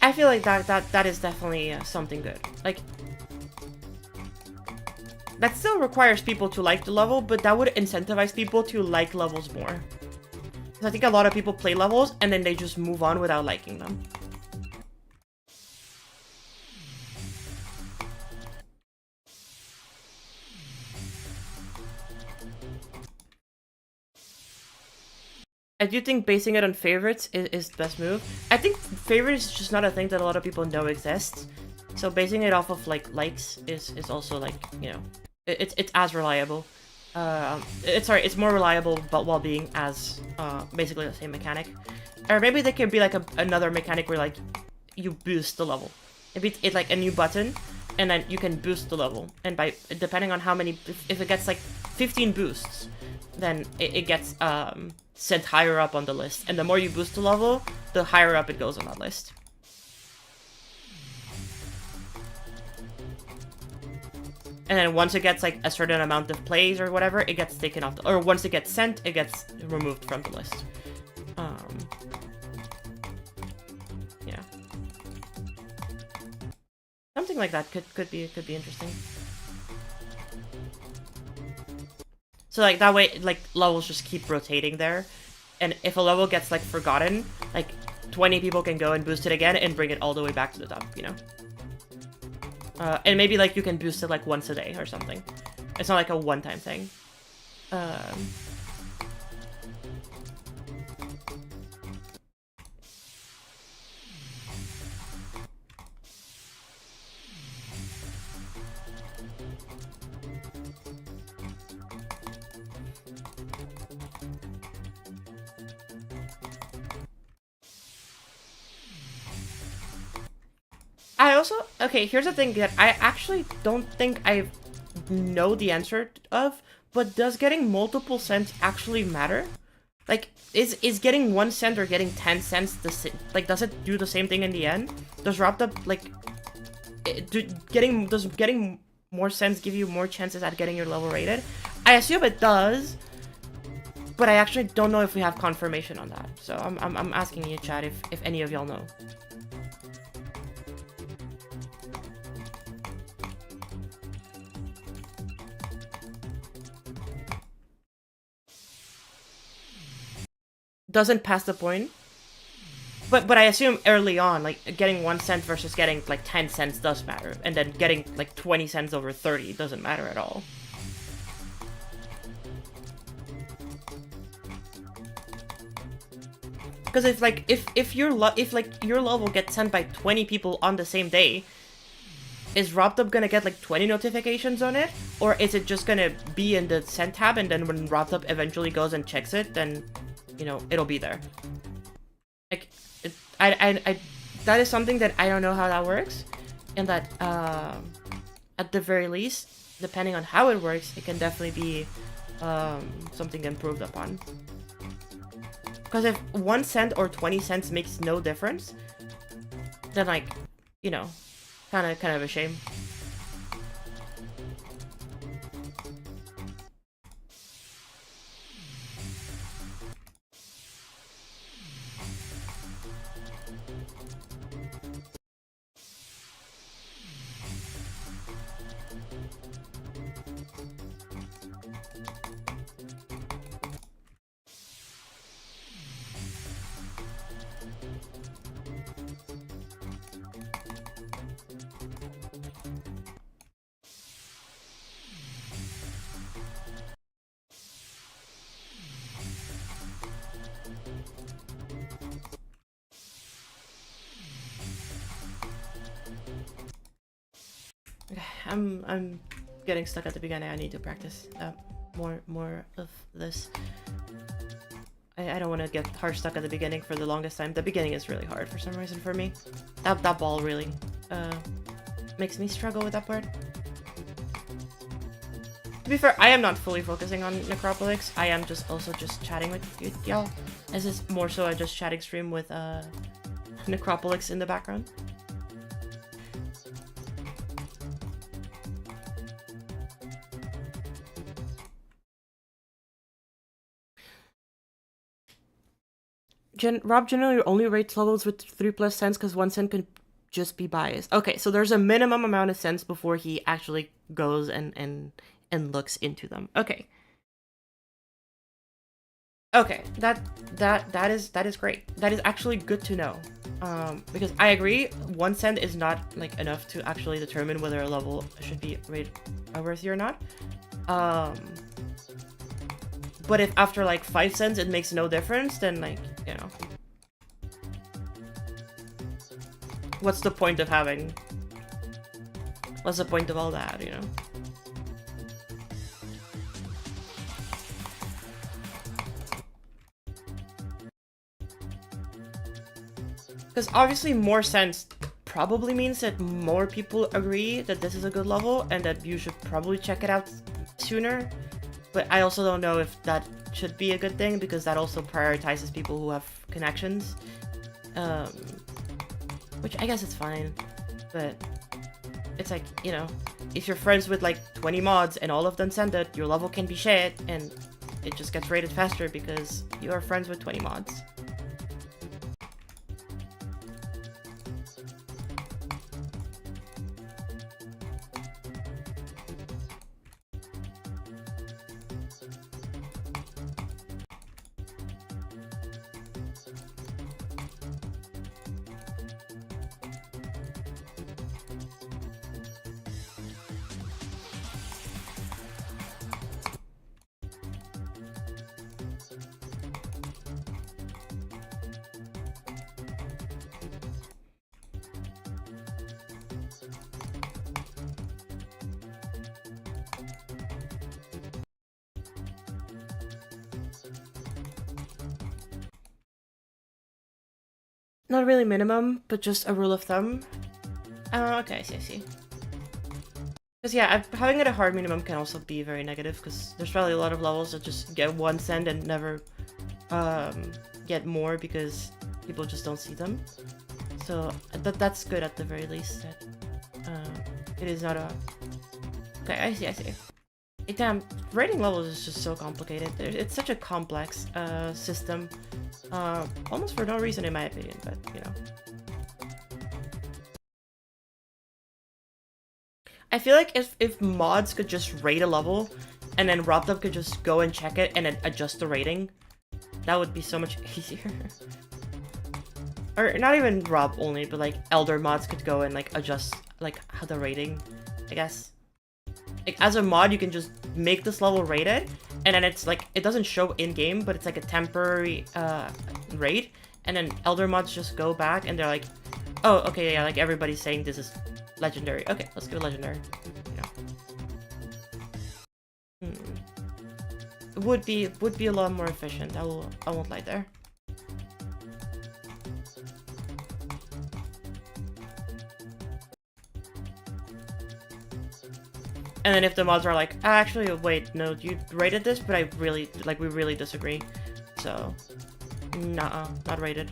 I feel like that is definitely something good. Like, that still requires people to like the level, but that would incentivize people to like levels more. Because I think a lot of people play levels and then they just move on without liking them. I do think basing it on favorites is the best move. I think favorites is just not a thing that a lot of people know exists. So basing it off of like likes is also like, you know, it's as reliable. It's more reliable, but while being as basically the same mechanic. Or maybe there could be like another mechanic where like you boost the level. Maybe it's like a new button, and then you can boost the level. And by depending on how many, if it gets like 15 boosts, then it gets sent higher up on the list. And the more you boost the level, the higher up it goes on that list. And then once it gets like a certain amount of plays or whatever, it gets taken off. Or once it gets sent, it gets removed from the list. Yeah. Something like that could be interesting. So like that way, like levels just keep rotating there, and if a level gets like forgotten, like 20 people can go and boost it again and bring it all the way back to the top, you know. And maybe like you can boost it like once a day or something. It's not like a one-time thing. I also, okay, here's the thing that I actually don't think I know the answer of, but does getting multiple cents actually matter? Like, is getting 1 cent or getting 10 cents like, does it do the same thing in the end? Does wrapped up, like, does getting more cents give you more chances at getting your level rated? I assume it does, but I actually don't know if we have confirmation on that. So I'm asking you, chat, if any of y'all know. Doesn't pass the point. But I assume early on, like, getting 1 cent versus getting, like, 10 cents does matter. And then getting, like, 20 cents over 30 doesn't matter at all. Because if your level gets sent by 20 people on the same day, is Wrapped Up gonna get like 20 notifications on it? Or is it just gonna be in the sent tab, and then when Wrapped Up eventually goes and checks it, then, you know, it'll be there? Like, that is something that I don't know how that works, and that at the very least, depending on how it works, it can definitely be something improved upon. Because if 1 cent or 20 cents makes no difference, then, like, you know, kind of a shame. I'm getting stuck at the beginning. I need to practice more of this. I don't want to get hard stuck at the beginning for the longest time. The beginning is really hard for some reason for me. That ball really makes me struggle with that part. To be fair, I am not fully focusing on NecropoliX. I am just also just chatting with y'all. This is more so a just chatting stream with NecropoliX in the background. Rob generally only rates levels with 3+ cents because 1 cent can just be biased. Okay, so there's a minimum amount of cents before he actually goes and looks into them. Okay. Okay, that is great. That is actually good to know. Because I agree, 1 cent is not like enough to actually determine whether a level should be rated worthy or not. But if after like 5 cents it makes no difference, then, like, you know, what's the point of having? What's the point of all that, you know? Because obviously more cents probably means that more people agree that this is a good level and that you should probably check it out sooner. But I also don't know if that should be a good thing, because that also prioritizes people who have connections. Which I guess it's fine. But it's like, you know, if you're friends with like 20 mods and all of them send it, your level can be shit and it just gets rated faster because you are friends with 20 mods. not really minimum, but just a rule of thumb. Okay, I see. Because yeah, having it a hard minimum can also be very negative, because there's probably a lot of levels that just get one send and never get more because people just don't see them. So that's good at the very least. That it is not a... Okay, I see. Damn, rating levels is just so complicated. It's such a complex system. Almost for no reason in my opinion, but you know. I feel like if mods could just rate a level and then RobDub could just go and check it and then adjust the rating, that would be so much easier. Or not even Rob only, but like Elder mods could go and like adjust like the rating, I guess. Like as a mod, you can just make this level rated, and then it's like it doesn't show in game, but it's like a temporary rate, and then Elder mods just go back and they're like, oh, okay, yeah, like everybody's saying this is legendary. Okay, let's go legendary. You know, it would be a lot more efficient. I won't lie there. And then if the mods are like, actually, wait, no, you rated this, but we really disagree. So, nah, not rated.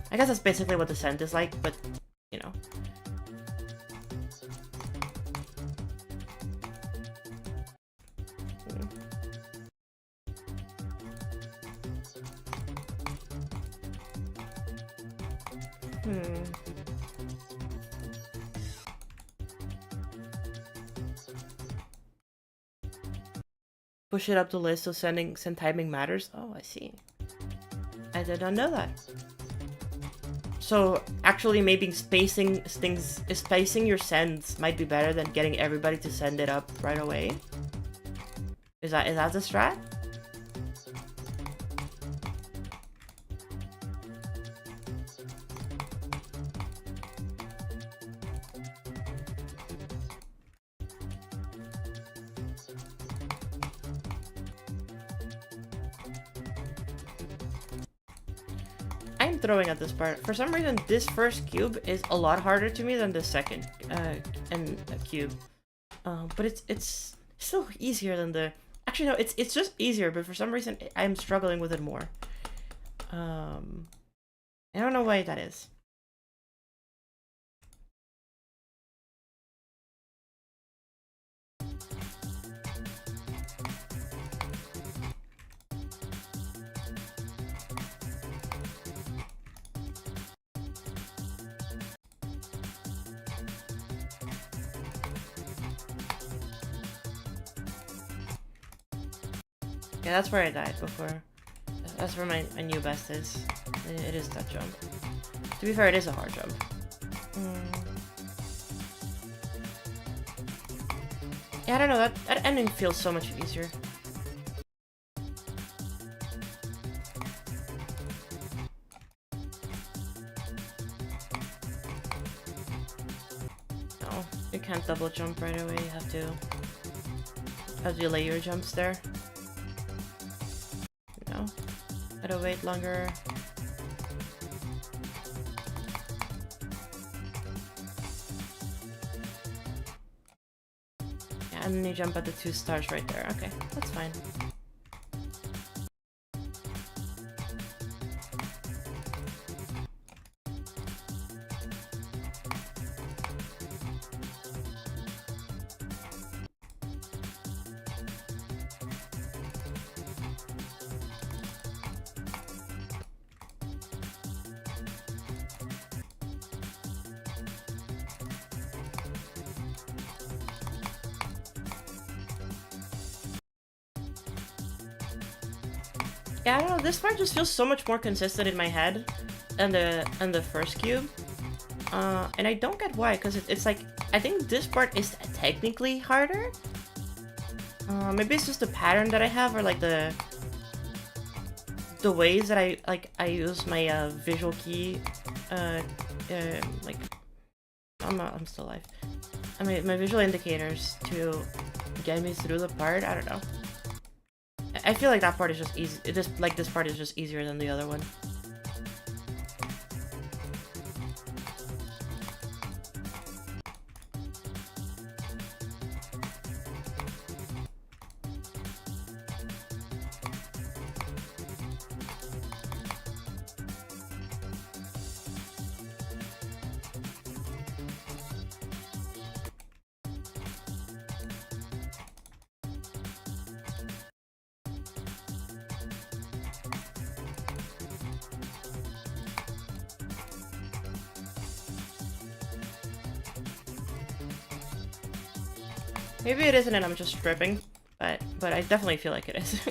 I guess that's basically what the send is like, but, you know. Push it up the list so send timing matters. Oh, I see. I did not know that. So actually maybe spacing your sends might be better than getting everybody to send it up right away. Is that the strat? I'm throwing at this part. For some reason, this first cube is a lot harder to me than the second cube. But it's still easier than the... Actually, no, it's just easier, but for some reason, I'm struggling with it more. I don't know why that is. Yeah, that's where I died before. That's where my new best is. It is that jump. To be fair, it is a hard jump. Yeah, I don't know, that ending feels so much easier. No, you can't double jump right away, you have to delay your jumps there. No, gotta wait longer. Yeah, and then you jump at the 2 stars right there. Okay, that's fine. Yeah, I don't know, this part just feels so much more consistent in my head than the first cube. And I don't get why, because it's like, I think this part is technically harder. Maybe it's just the pattern that I have, or like the ways that I use my visual key, like, I'm still alive. I mean, my visual indicators to get me through the part, I don't know. I feel like that part is just easy. This part is just easier than the other one. Maybe it isn't and I'm just stripping, but I definitely feel like it is.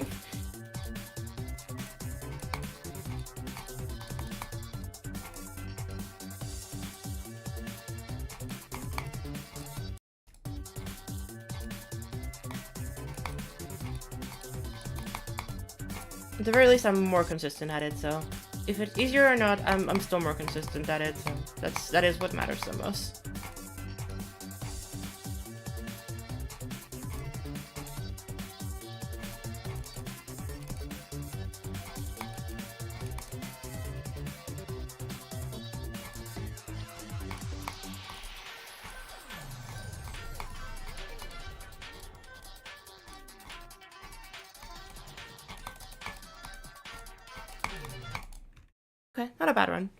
At the very least, I'm more consistent at it, so if it's easier or not, I'm still more consistent at it, so that is what matters the most. Okay, not a bad run.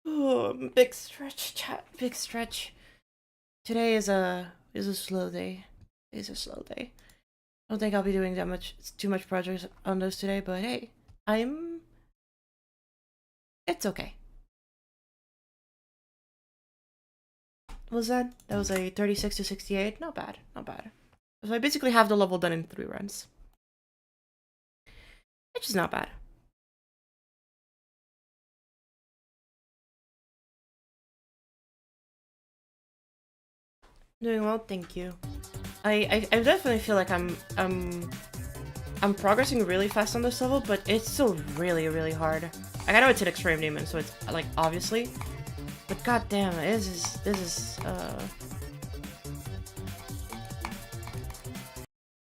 Oh, big stretch, chat. Big stretch. Today is a slow day. It's a slow day. I don't think I'll be doing too much projects on those today, but hey, it's okay. What was that? That was a 36 to 68. Not bad, not bad. So I basically have the level done in 3 runs, which is not bad. Doing well, thank you. I definitely feel like I'm progressing really fast on this level, but it's still really hard. Like, I know it's an extreme demon, so it's like obviously, but goddamn, this is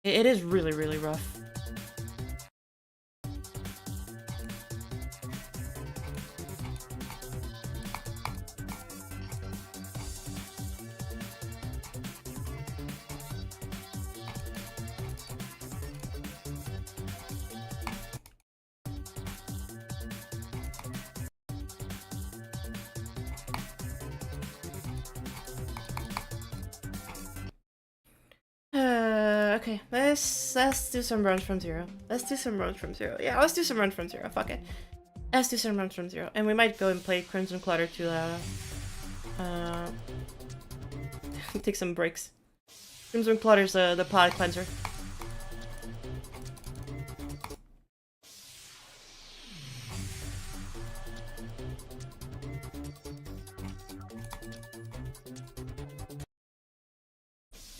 it is really rough. Okay, let's do some runs from 0. Let's do some runs from 0. Yeah, let's do some runs from 0. Fuck it. Let's do some runs from 0, and we might go and play Crimson Clutter to take some breaks. Crimson Clutter's the pod cleanser.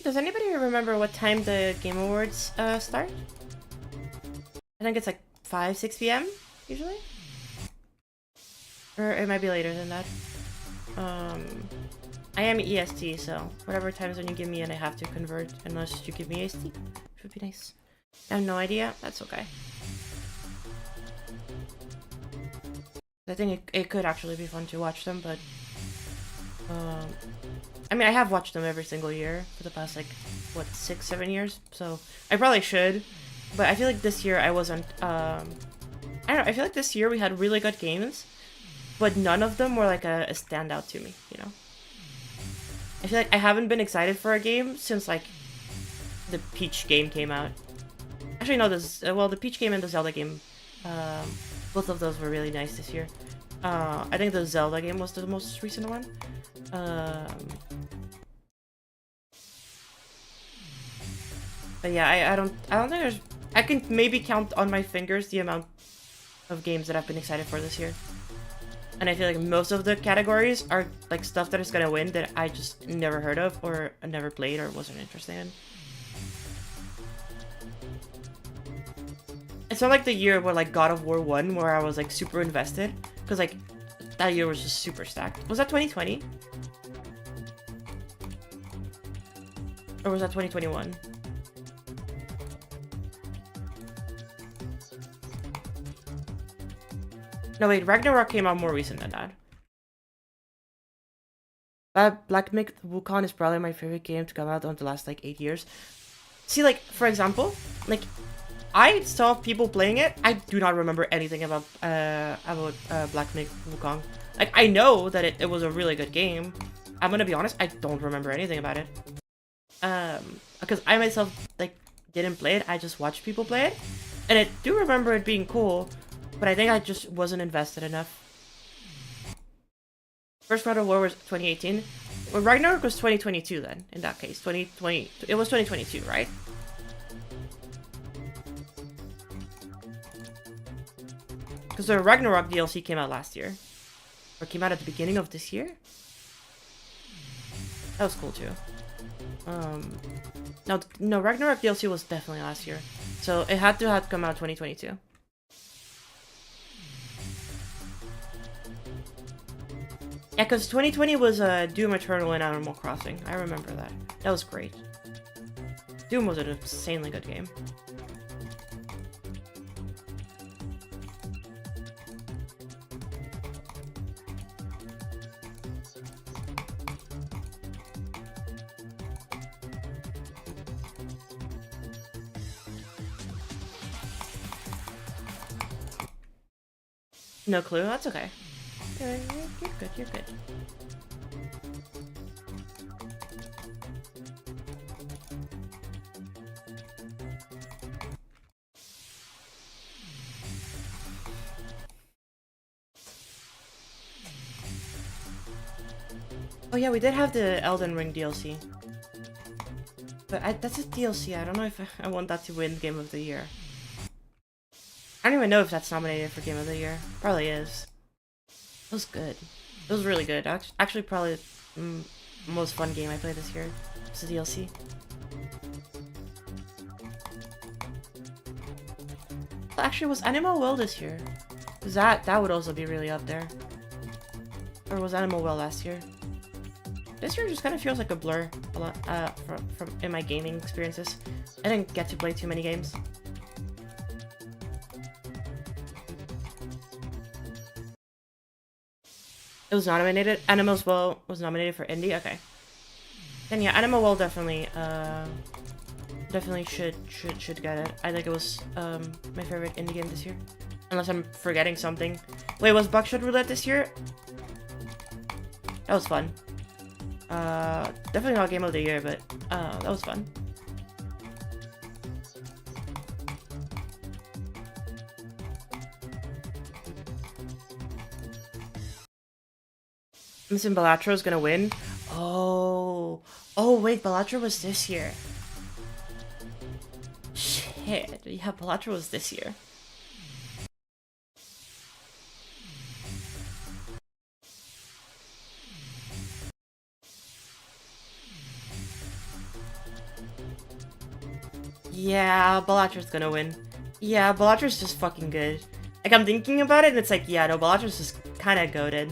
Does anybody remember what time the Game Awards start? I think it's like 5, 6 p.m. usually? Or it might be later than that. I am EST, so whatever time zone you give me and I have to convert unless you give me EST. Which would be nice. I have no idea. That's okay. I think it could actually be fun to watch them, but I mean, I have watched them every single year for the past, like, what, 6, 7 years? So, I probably should. But I feel like this year I wasn't, I don't know, I feel like this year we had really good games, but none of them were, like, a standout to me, you know? I feel like I haven't been excited for a game since, like, the Peach game came out. Actually, no, well, the Peach game and the Zelda game, both of those were really nice this year. I think the Zelda game was the most recent one. But yeah, I don't think there's... I can maybe count on my fingers the amount of games that I've been excited for this year. And I feel like most of the categories are like stuff that is gonna win that I just never heard of or never played or wasn't interested in. It's not like the year where like God of War 1 where I was like super invested. Because like that year was just super stacked. Was that 2020? Or was that 2021? No, wait, Ragnarok came out more recent than that. Black Myth Wukong is probably my favorite game to come out in the last, like, 8 years. See, like, for example, like, I saw people playing it. I do not remember anything about Black Myth Wukong. Like, I know that it was a really good game. I'm gonna be honest, I don't remember anything about it. Because I myself, like, didn't play it. I just watched people play it. And I do remember it being cool. but I think I just wasn't invested enough. First God of War was 2018. Well, Ragnarok was 2022 then, in that case. 2020. It was 2022, right? Because the Ragnarok DLC came out last year. Or came out at the beginning of this year? That was cool too. No, Ragnarok DLC was definitely last year. So it had to have come out 2022. Yeah, because 2020 was Doom Eternal and Animal Crossing. I remember that. That was great. Doom was an insanely good game. No clue. That's okay. You're good. You're good. Oh yeah, we did have the Elden Ring DLC. But that's a DLC. I don't know if I want that to win Game of the Year. I don't even know if that's nominated for Game of the Year. Probably is. It was good. It was really good. Actually, probably the most fun game I played this year. It's a DLC. Actually, was Animal Well this year? Cause that would also be really up there. Or was Animal Well last year? This year just kind of feels like a blur a lot from in my gaming experiences. I didn't get to play too many games. It was nominated. Animals Well was nominated for indie. Okay. Then yeah, Animal Well definitely should get it. I think it was my favorite indie game this year. Unless I'm forgetting something. Wait, was Buckshot Roulette this year? That was fun. Definitely not Game of the Year, but that was fun. I'm assuming Balatro is gonna win. Oh wait, Balatro was this year. Shit, yeah, Balatro was this year. Yeah, Balatra's gonna win. Yeah, Balatra's just fucking good. Like, I'm thinking about it, and it's like, yeah, no, Balatra's just kind of goated.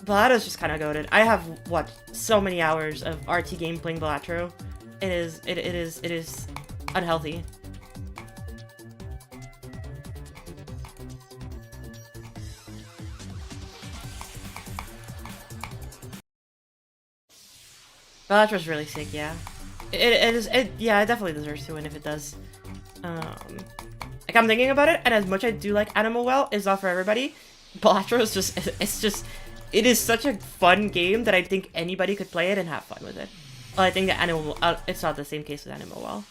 Balatra's just kind of goated. I have, what, so many hours of RT game playing Balatro. It is unhealthy. Balatra's really sick, yeah. Yeah, it definitely deserves to win if it does. Like, I'm thinking about it, and as much as I do like Animal Well, it's not for everybody. Balatro is just, it is such a fun game that I think anybody could play it and have fun with it. Well, I think that Animal, it's not the same case with Animal Well.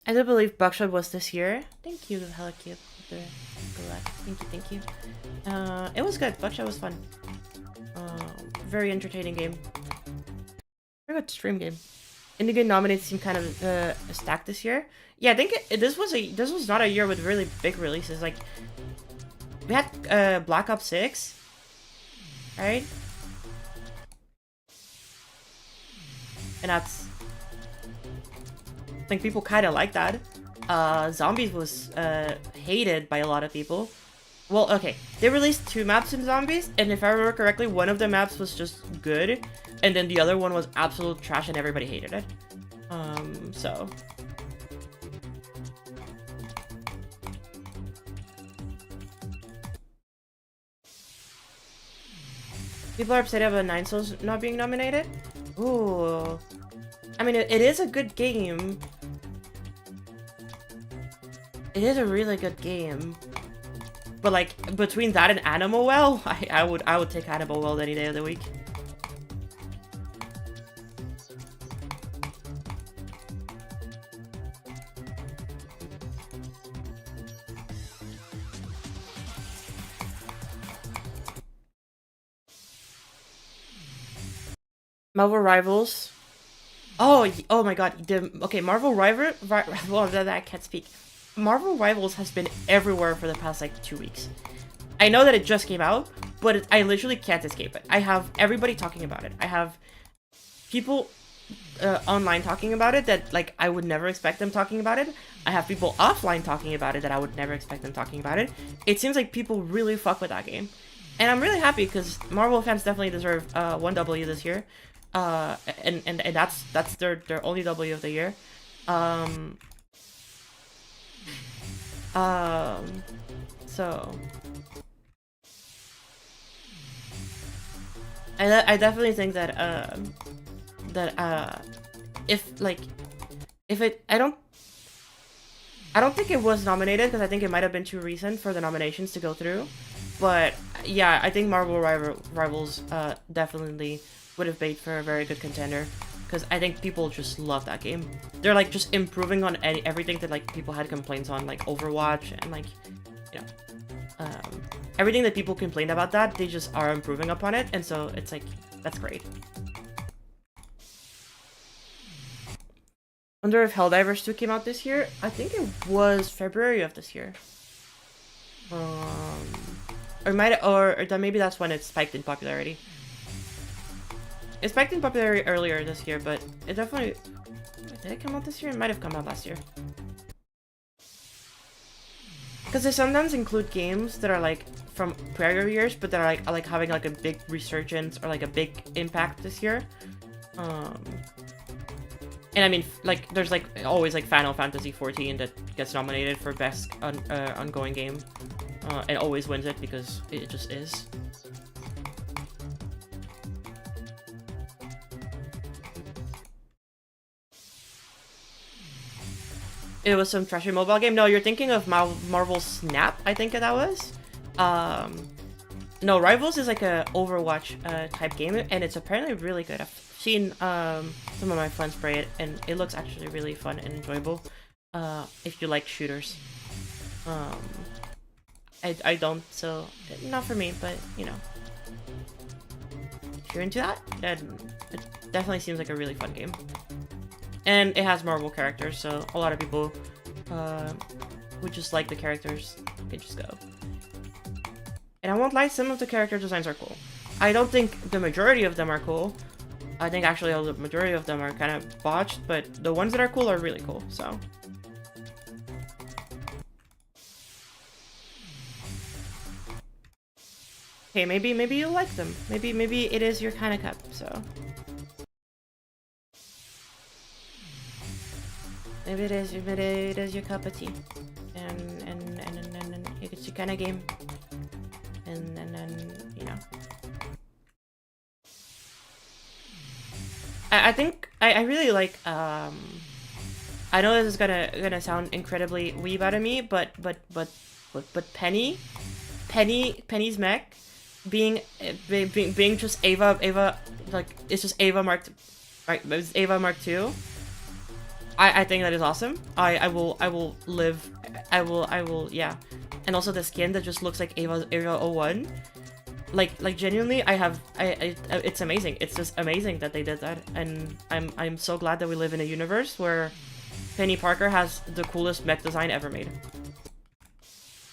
I do believe Buckshot was this year. Thank you, Helicube. Thank you. It was good. Buckshot was fun. Very entertaining game. Very good stream game. Indie game nominated seem kind of stacked this year. Yeah, I think this was not a year with really big releases. Like, we had Black Ops 6, right? And that's, I think people kind of like that. Zombies was hated by a lot of people. Well, okay, they released 2 maps in Zombies, and if I remember correctly, one of the maps was just good, and then the other one was absolute trash and everybody hated it. So. People are upset about Nine Souls not being nominated? Ooh. I mean, it is a good game. It is a really good game. But like between that and Animal Well, I would take Animal Well any day of the week. Marvel Rivals. Oh my god. Okay, Marvel Rival. Well, I can't speak. Marvel Rivals has been everywhere for the past like 2 weeks. I know that it just came out, but I literally can't escape it. I have everybody talking about it. I have people online talking about it that like I would never expect them talking about it. I have people offline talking about it that I would never expect them talking about it. It seems like people really fuck with that game. And I'm really happy because Marvel fans definitely deserve 1W this year. And that's their only W of the year. So I definitely think that if it I don't think it was nominated because I think it might have been too recent for the nominations to go through. But yeah, I think Marvel Rivals definitely would have made for a very good contender because I think people just love that game. They're like just improving on everything that like people had complaints on, like Overwatch and like, you know, everything that people complained about that, they just are improving upon it, and so it's like, that's great. Wonder if Helldivers 2 came out this year? I think it was February of this year. Or maybe that's when it spiked in popularity. It spiked in popularity earlier this year, but it definitely... Did it come out this year? It might have come out last year. Because they sometimes include games that are like from prior years, but that are like having like a big resurgence or like a big impact this year. And I mean, like, there's like always like Final Fantasy XIV that gets nominated for best ongoing game, and always wins it because it just is. It was some trashy mobile game. No, you're thinking of Marvel Snap, I think that was. No, Rivals is like a Overwatch type game, and it's apparently really good. I've seen some of my friends play it, and it looks actually really fun and enjoyable if you like shooters. I don't, so not for me, but you know, if you're into that, then it definitely seems like a really fun game. And it has Marvel characters, so a lot of people who just like the characters can just go. And I won't lie, some of the character designs are cool. I don't think the majority of them are cool. I think actually the majority of them are kind of botched, but the ones that are cool are really cool, so. Okay, maybe you'll like them. Maybe it is your kind of cup, so. Maybe it is your cup of tea, and it's your kind of game, and then you know. I think I really like I know this is gonna sound incredibly weeb out of me, but Penny's mech being just Ava, like it's just Ava Mark, right? It's Ava Mark II. I think that is awesome. I will yeah. And also the skin that just looks like Ava 01. Like genuinely, it's amazing. It's just amazing that they did that, and I'm so glad that we live in a universe where Penny Parker has the coolest mech design ever made.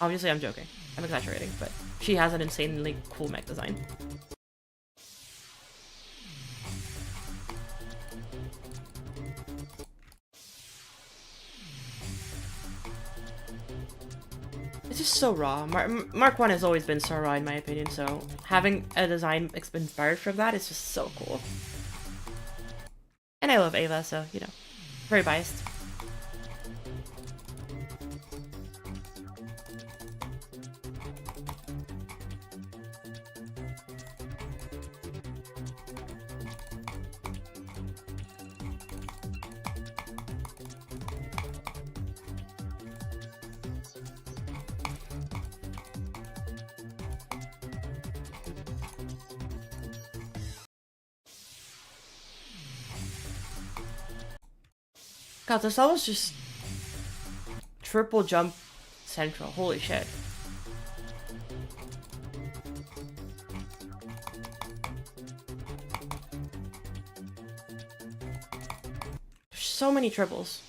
Obviously, I'm joking. I'm exaggerating, but she has an insanely cool mech design. It's just so raw. Mark 1 has always been so raw in my opinion, so having a design inspired from that is just so cool. And I love Ava, so, you know, very biased. God, this level's just triple jump central. Holy shit. There's so many triples.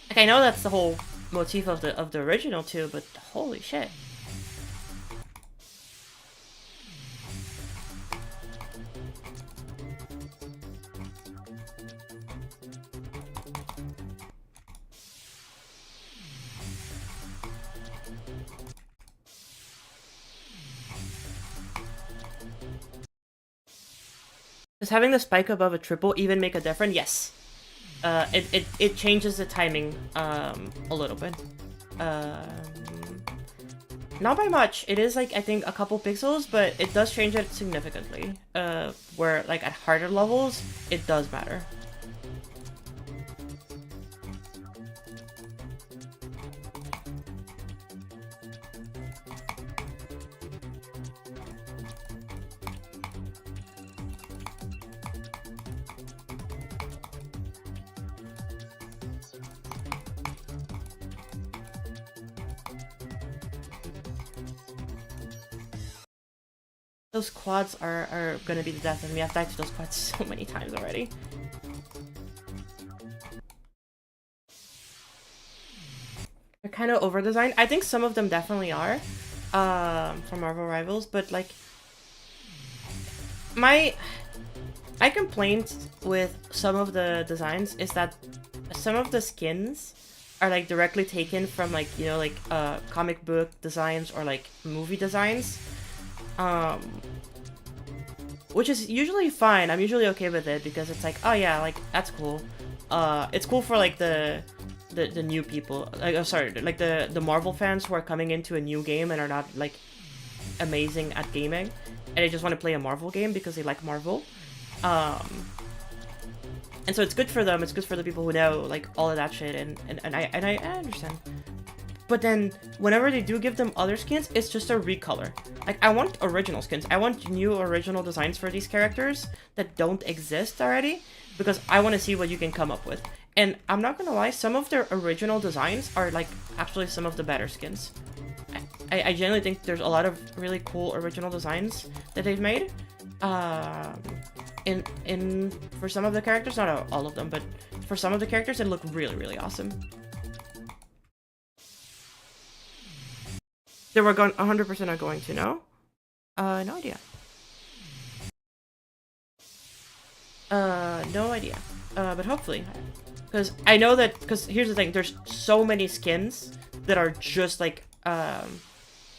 Like, I know that's the whole motif of the original too, but holy shit. Does having the spike above a triple even make a difference? Yes. It changes the timing a little bit. Not by much. It is like, I think, a couple pixels, but it does change it significantly. Where like at harder levels, it does matter. Those quads are gonna be the death of me. I've died to those quads so many times already. They're kind of over-designed. I think some of them definitely are, from Marvel Rivals, but like, my complaint with some of the designs is that some of the skins are like directly taken from like, you know, like comic book designs or like movie designs. Which is usually fine. I'm usually okay with it because it's like, oh yeah, like that's cool. It's cool for like the new people. Like, oh, sorry, like the Marvel fans who are coming into a new game and are not like amazing at gaming, and they just want to play a Marvel game because they like Marvel. And so it's good for them. It's good for the people who know like all of that shit, and I understand. But then, whenever they do give them other skins, it's just a recolor. Like, I want original skins. I want new original designs for these characters that don't exist already, because I want to see what you can come up with. And I'm not gonna lie, some of their original designs are, like, actually some of the better skins. I genuinely think there's a lot of really cool original designs that they've made. For some of the characters, not all of them, but for some of the characters, they look really, really awesome. They were 100% are going to, no? No idea. No idea. But hopefully. Because I know that, because here's the thing, there's so many skins that are just like,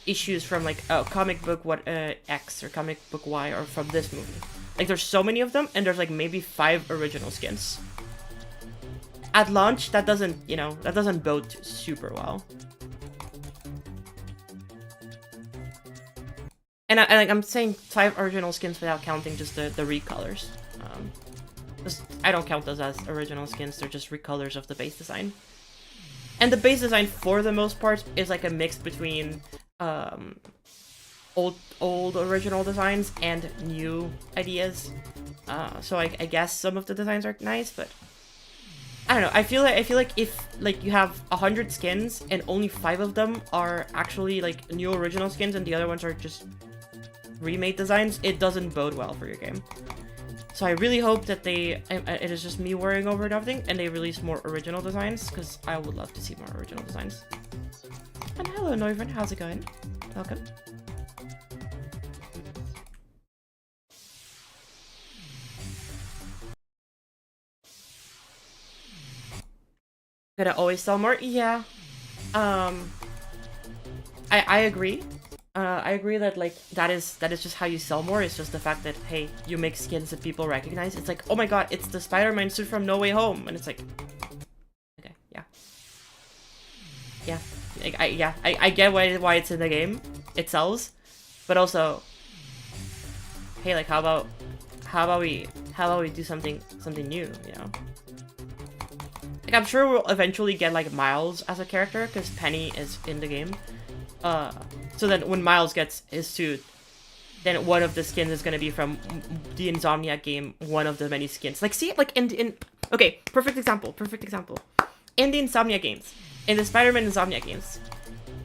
issues from like, comic book X or comic book Y or from this movie. Like there's so many of them, and there's like maybe 5 original skins. At launch, that doesn't, you know, that doesn't bode super well. And I'm saying 5 original skins without counting just the recolors. I don't count those as original skins, they're just recolors of the base design. And the base design, for the most part, is like a mix between old original designs and new ideas. So I guess some of the designs are nice, but I don't know. I feel like if like you have 100 skins and only 5 of them are actually like new original skins and the other ones are just remade designs, it doesn't bode well for your game. So I really hope that it is just me worrying over everything and they release more original designs, because I would love to see more original designs. And hello Noivern, how's it going? Welcome. Gonna always sell more? Yeah. I agree. I agree that like that is just how you sell more. It's just the fact that, hey, you make skins that people recognize. It's like, oh my god, it's the Spider-Man suit from No Way Home, and it's like, okay, yeah, I get why it's in the game, it sells, but also, hey, like how about we do something new, you know? Like I'm sure we'll eventually get like Miles as a character because Penny is in the game. So then when Miles gets his suit, then one of the skins is gonna be from the Insomniac game, one of the many skins. Like, see, like in okay, perfect example. In the Insomniac games, in the Spider-Man Insomniac games,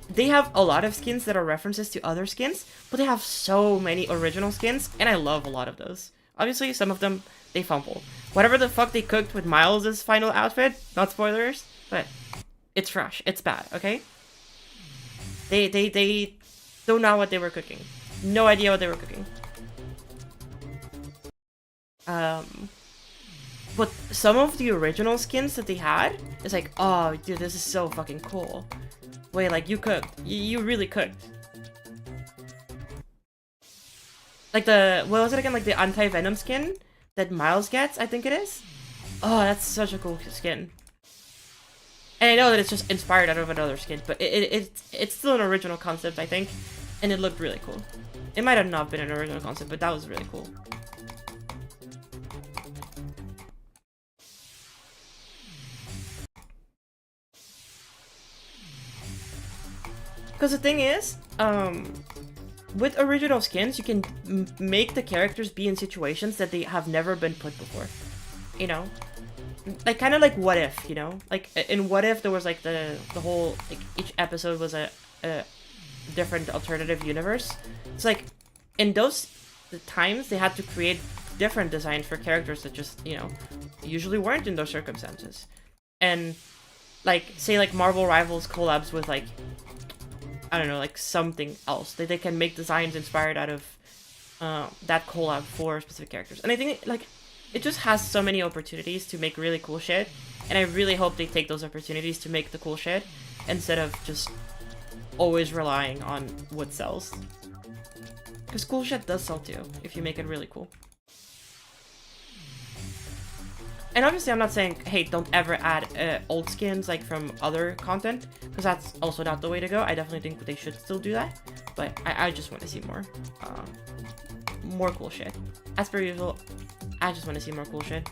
they have a lot of skins that are references to other skins, but they have so many original skins, and I love a lot of those. Obviously, some of them, they fumble. Whatever the fuck they cooked with Miles' final outfit, not spoilers, but it's fresh. It's bad, okay? They don't know what they were cooking. No idea what they were cooking. But some of the original skins that they had, it's like, oh, dude, this is so fucking cool. Wait, like, you cooked. You really cooked. Like the, what was it again? Like the anti-venom skin that Miles gets, I think it is. Oh, that's such a cool skin. And I know that it's just inspired out of another skin, but it's still an original concept, I think. And it looked really cool. It might have not been an original concept, but that was really cool. Because the thing is, with original skins, you can make the characters be in situations that they have never been put before. You know? Like, kind of like What If, you know? Like, in What If, there was, like, the whole, like, each episode was a different alternative universe. It's like, in those times, they had to create different designs for characters that just, you know, usually weren't in those circumstances. And, like, say, like, Marvel Rivals collabs with, like, I don't know, like something else. They can make designs inspired out of that collab for specific characters. And I think, like, it just has so many opportunities to make really cool shit. And I really hope they take those opportunities to make the cool shit instead of just always relying on what sells. Because cool shit does sell too, if you make it really cool. And obviously I'm not saying, hey, don't ever add old skins like from other content, because that's also not the way to go. I definitely think they should still do that, but I just want to see more cool shit. As per usual, I just want to see more cool shit.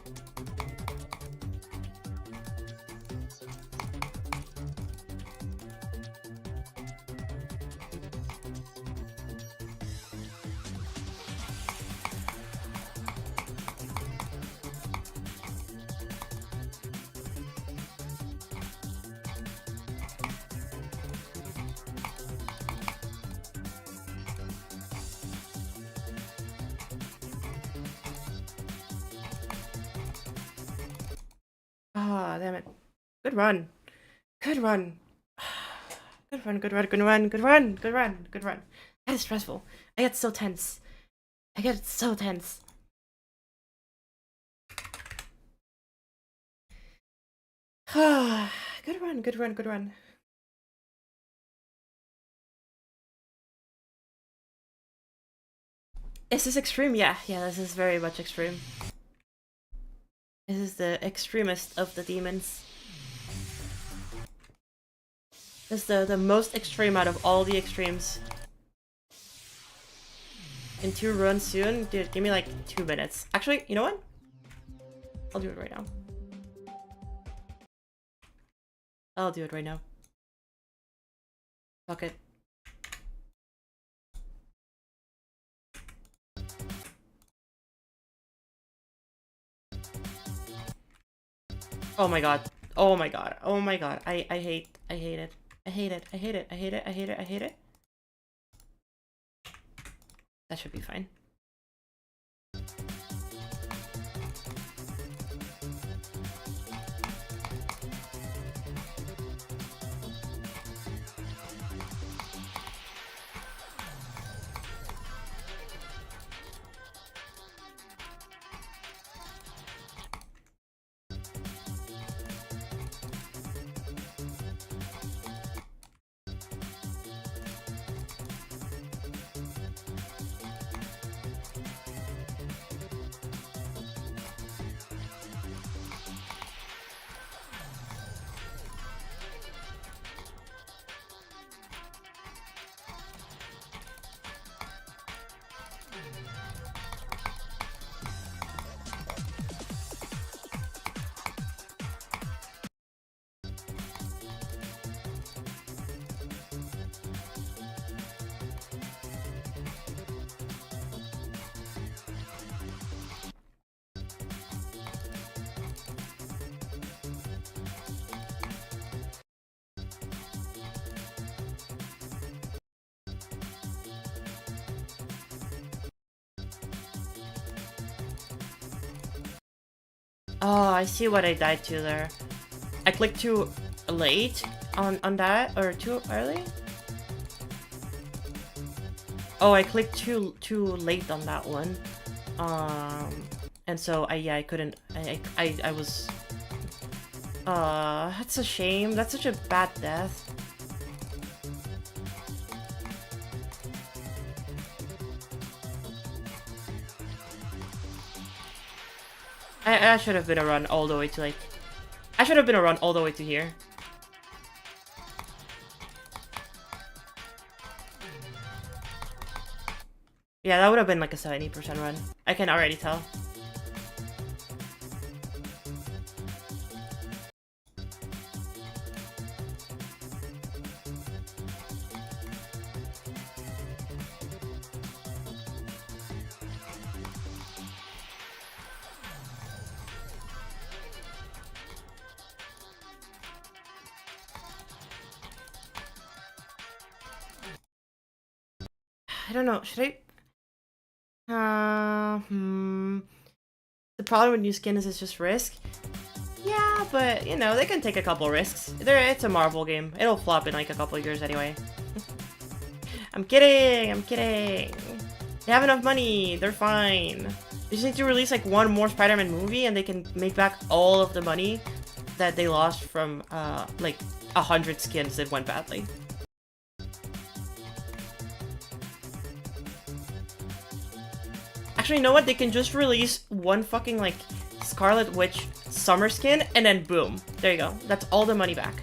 Ah, damn it. Good run. Good run. Good run, good run, good run, good run, good run, good run. That is stressful. I get so tense. I get so tense. Good run, good run, good run. Is this extreme? Yeah, this is very much extreme. This is the extremist of the demons. This is the most extreme out of all the extremes. In 2 runs soon? Dude, give me like 2 minutes. Actually, you know what? I'll do it right now. I'll do it right now. Fuck it. Oh my god. Oh my god. Oh my god. I hate it. I hate it. I hate it. I hate it. I hate it. I hate it. That should be fine. Oh, I see what I died to there. I clicked too late on that, or too early? Oh, I clicked too late on that one. And so I couldn't. I was. That's a shame. That's such a bad death. I should have been a run all the way to like. I should have been a run all the way to here. Yeah, that would have been like a 70% run. I can already tell. I don't know. Should I? The problem with new skin is it's just risk. Yeah, but you know they can take a couple risks. It's a Marvel game. It'll flop in like a couple years anyway. I'm kidding. I'm kidding. They have enough money. They're fine. They just need to release like one more Spider-Man movie, and they can make back all of the money that they lost from like 100 skins that went badly. Actually, you know what? They can just release one fucking, like, Scarlet Witch summer skin, and then boom. There you go. That's all the money back.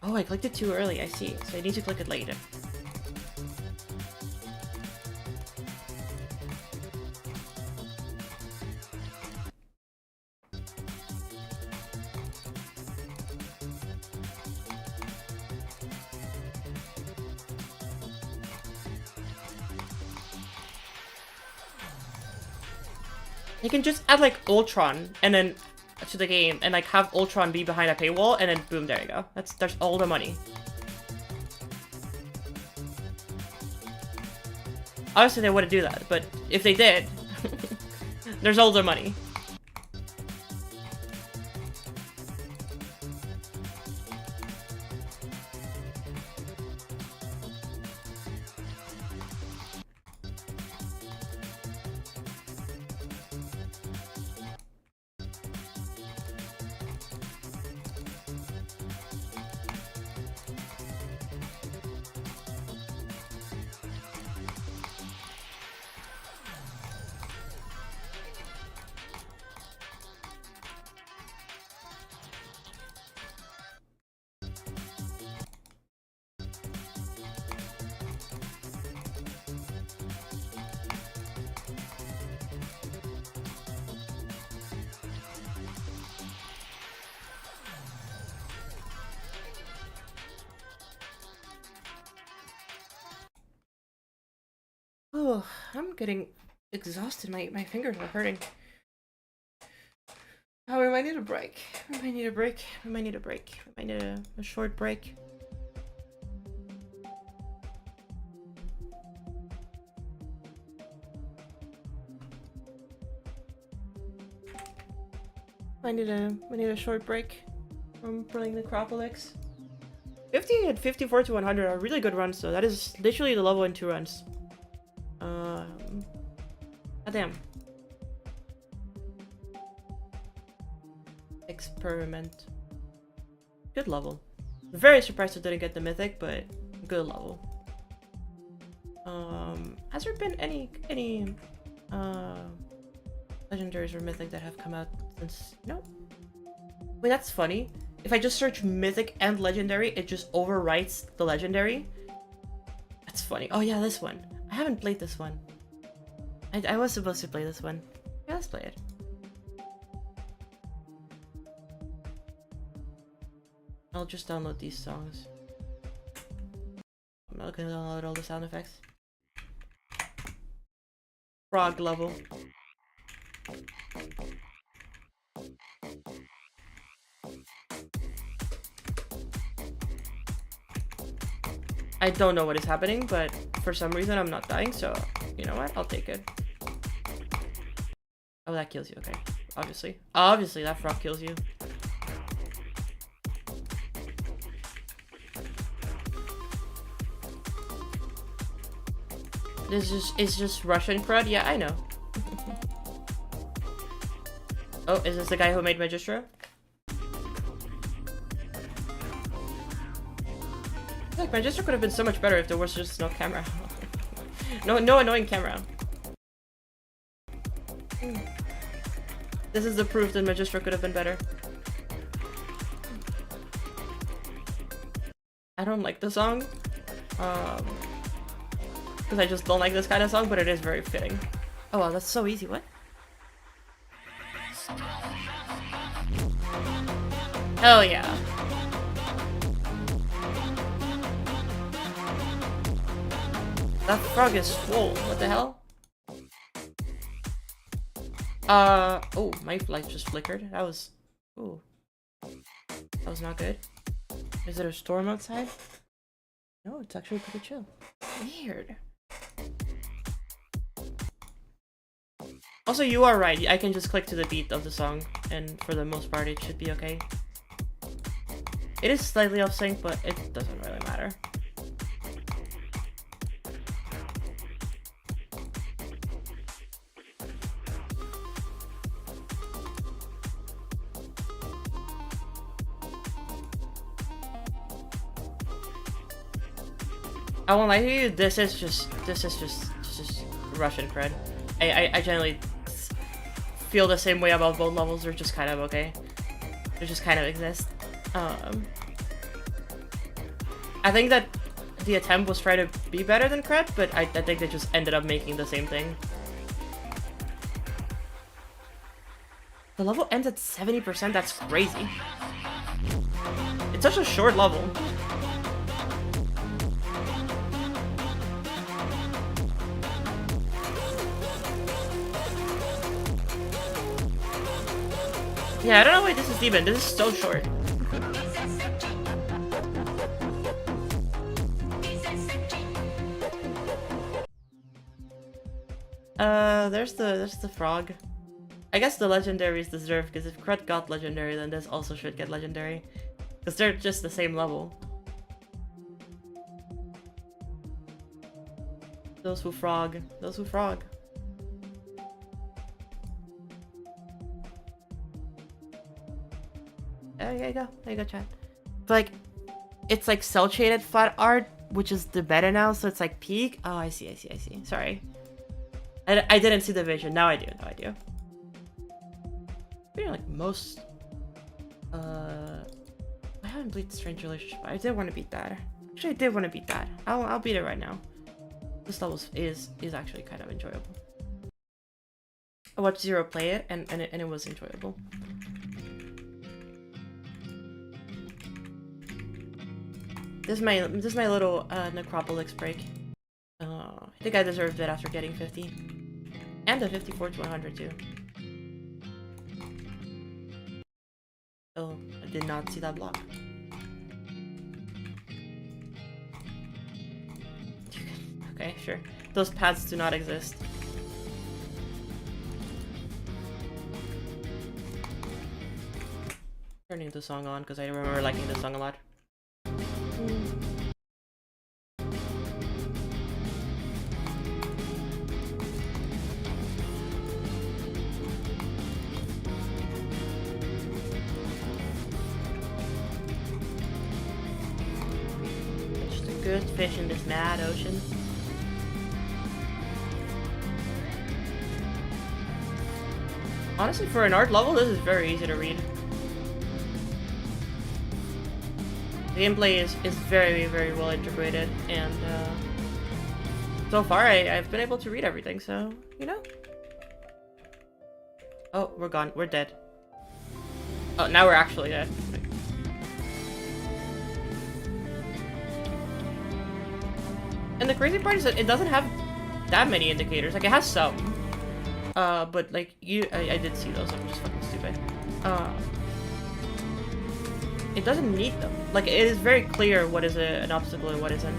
Oh, I clicked it too early. I see. So I need to click it later. You can just add like Ultron and then to the game and like have Ultron be behind a paywall and then boom, there you go. There's all the money. Obviously they wouldn't do that, but if they did, there's all the money. Oh, I'm getting exhausted. My fingers are hurting. Oh, we might need a break. We might need a break. We might need a break. We might need a short break. We need a short break from playing Necropolix. 50 and 54 to 100 are really good runs, so that is literally the level in 2 runs. Damn. Experiment. Good level. Very surprised I didn't get the mythic, but good level. Has there been any legendaries or mythic that have come out since? No. Wait, that's funny. If I just search mythic and legendary, it just overwrites the legendary. That's funny. Oh yeah, this one. I haven't played this one. I was supposed to play this one. Yeah, let's play it. I'll just download these songs. I'm not gonna download all the sound effects. Frog level. I don't know what is happening, but for some reason I'm not dying, so you know what? I'll take it. Oh, that kills you. Okay. Obviously. Obviously, that frog kills you. It's just Russian crud? Yeah, I know. Oh, is this the guy who made Magistro? Like, Magistro could have been so much better if there was just no camera. no annoying camera. This is the proof that Magistro could have been better. I don't like the song. Because I just don't like this kind of song, but it is very fitting. Oh wow, that's so easy. What? Hell yeah. That frog is swole. What the hell? Oh, my light just flickered. That was... Ooh. That was not good. Is it a storm outside? No, it's actually pretty chill. Weird. Also, you are right. I can just click to the beat of the song, and for the most part, it should be okay. It is slightly off sync, but it doesn't really matter. I won't lie to you, this is just Russian cred. I generally feel the same way about both levels. They're just kind of okay. They just kind of exist. I think that the attempt was trying to be better than cred, but I think they just ended up making the same thing. The level ends at 70%, that's crazy. It's such a short level. Yeah, I don't know why this is even. This is so short. There's the frog. I guess the legendaries deserve, because if Cred got legendary, then this also should get legendary. Because they're just the same level. Those who frog. Those who frog. Oh, there you go, chat. But like, it's like cell shaded flat art, which is the beta now, so it's like peak. Oh, I see. Sorry. I didn't see the vision. Now I do. Like most... I haven't beat Strange Relationship. I did want to beat that. Actually, I did want to beat that. I'll beat it right now. This level is actually kind of enjoyable. I watched Zero play it, and it was enjoyable. This is my little NecropoliX break. I think I deserved it after getting 50. And a 54 to 100 too. Oh, I did not see that block. Okay, sure. Those paths do not exist. Turning the song on because I remember liking this song a lot. Good fish in this mad ocean. Honestly, for an art level, this is very easy to read. The gameplay is very well integrated, and so far I've been able to read everything, so, you know. Oh, we're gone. We're dead. Oh, now we're actually dead. And the crazy part is that it doesn't have that many indicators. Like, it has some. But, like, I did see those. I'm just fucking stupid. It doesn't need them. Like, it is very clear what is an obstacle and what isn't.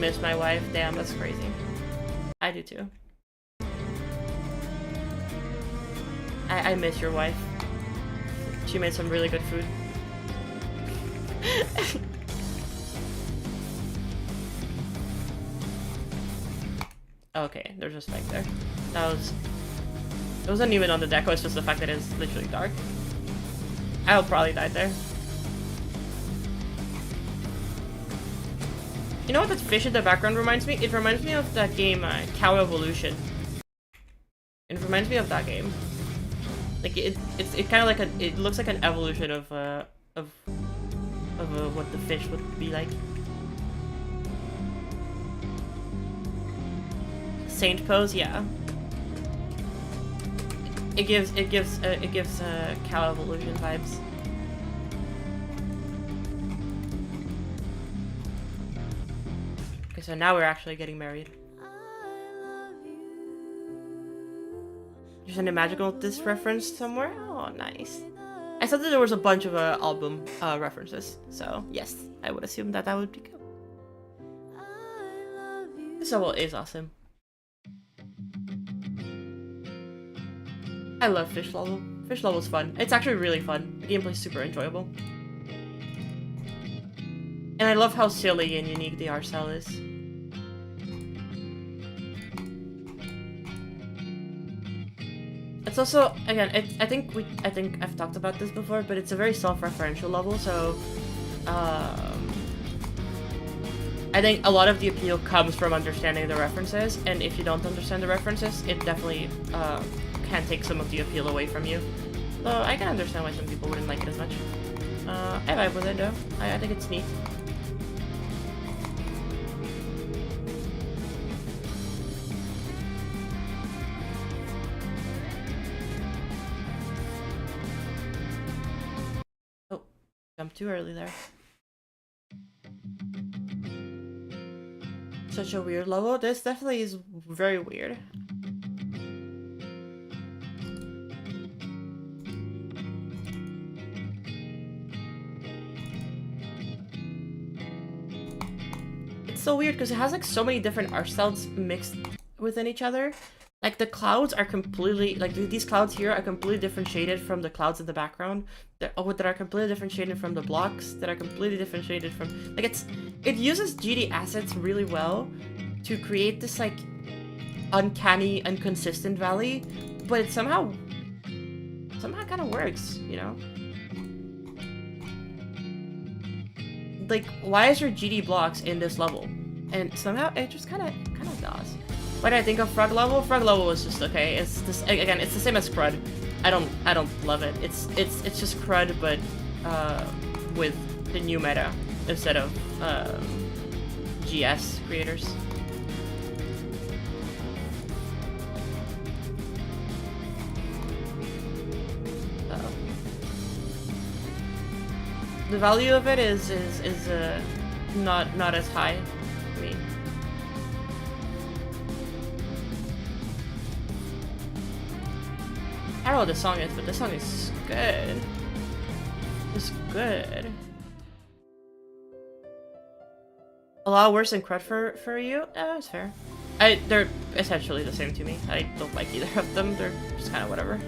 miss my wife. Damn, that's crazy. I do too. I miss your wife. She made some really good food. Okay, there's a spike there. It wasn't even on the deco, it's just the fact that it's literally dark. I'll probably die there. You know what that fish in the background reminds me? It reminds me of that game, Cow Evolution. It reminds me of that game. Like it kind of like it looks like an evolution of what the fish would be like. Saint pose, yeah. It gives Cow Evolution vibes. Okay, so now we're actually getting married. There's a magical disc reference somewhere. Oh, nice. I thought that there was a bunch of album references, so yes, I would assume that would be cool. This level is awesome. I love Fish level. Fish level's fun. It's actually really fun. The gameplay's super enjoyable. And I love how silly and unique the art style is. It's also, again, I think I've talked about this before, but it's a very self-referential level, so I think a lot of the appeal comes from understanding the references, and if you don't understand the references, it definitely can take some of the appeal away from you. Though I can understand why some people wouldn't like it as much. I vibe with it though. I think it's neat. Oh, jumped too early there. Such a weird level. This definitely is very weird. It's so weird because it has like so many different art styles mixed within each other. Like the clouds are completely, like these clouds here are completely differentiated from the clouds in the background. That are completely differentiated from the blocks that are completely differentiated from, like it uses GD assets really well to create this like uncanny and consistent valley, but it somehow kind of works, you know? Like, why is there GD blocks in this level? And somehow it just kind of does. What did I think of Frog level? Frog level was just okay. It's this again. It's the same as Crud. I don't love it. It's just Crud, but with the new meta instead of GS creators. The value of it is not as high. I mean, I don't know what the song is, but the song is good. It's good. A lot worse than Crud for you? That's fair. They're essentially the same to me. I don't like either of them. They're just kind of whatever.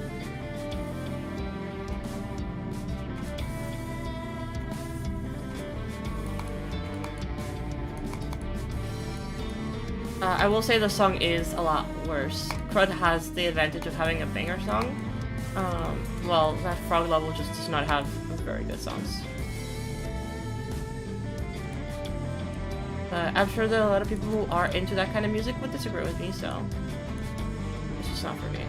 I will say the song is a lot worse. Crud has the advantage of having a banger song. Well, that Frog level just does not have very good songs. But I'm sure that a lot of people who are into that kind of music would disagree with me, so it's just not for me.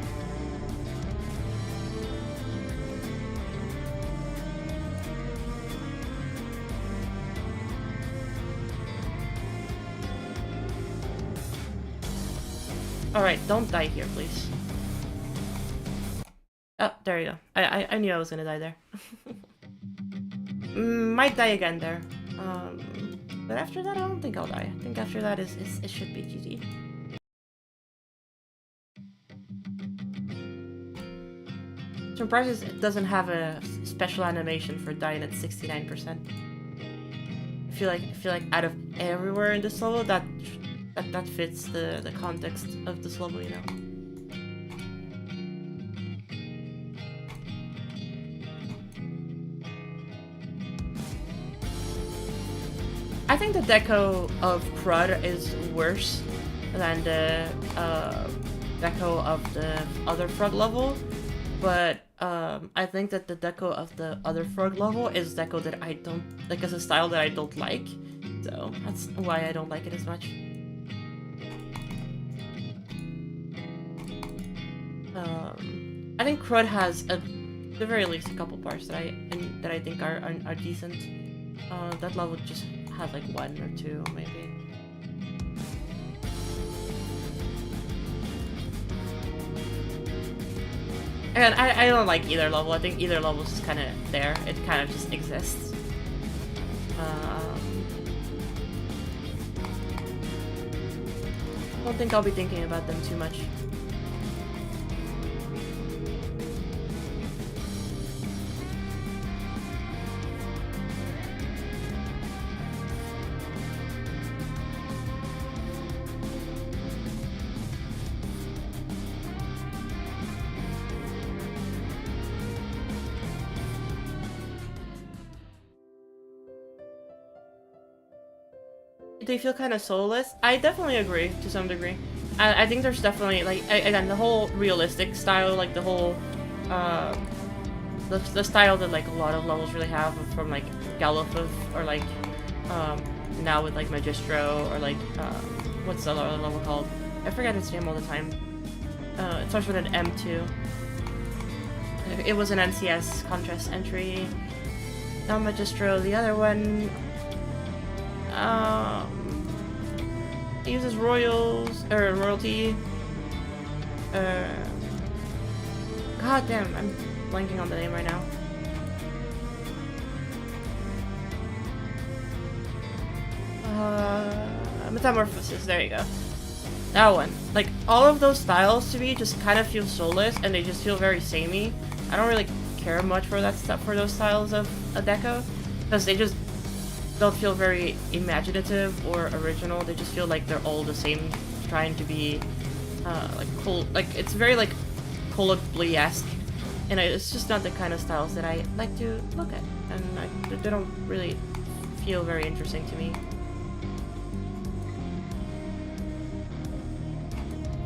Alright, don't die here, please. Oh, there you go. I knew I was gonna die there. Might die again there. But after that, I don't think I'll die. I think after that it should be GG. Surprises it doesn't have a special animation for dying at 69%. I feel like out of everywhere in this level, that fits the context of this level, you know. I think the deco of Crud is worse than the deco of the other frog level, but I think that the deco of the other frog level is deco that I don't like, as a style that I don't like, so that's why I don't like it as much. I think Crud has at the very least a couple parts that I think are decent. That level just has like one or two maybe. And I don't like either level. I think either level is just kind of there. It kind of just exists. I don't think I'll be thinking about them too much. They feel kind of soulless. I definitely agree to some degree. I think there's definitely, like, again, the whole realistic style, like the whole, the style that like a lot of levels really have from like Galifov, or like, now with like Magistro, or like, what's the other level called? I forget its name all the time. It starts with an M2. It was an NCS contrast entry. Not Magistro, the other one. It uses royalty. God damn, I'm blanking on the name right now. Metamorphosis, there you go. That one. Like, all of those styles to me just kind of feel soulless, and they just feel very samey. I don't really care much for that stuff, for those styles of a deco, because they just don't feel very imaginative or original. They just feel like they're all the same, trying to be like cool. Like, it's very like Colobly-esque, and it's just not the kind of styles that I like to look at, and they don't really feel very interesting to me.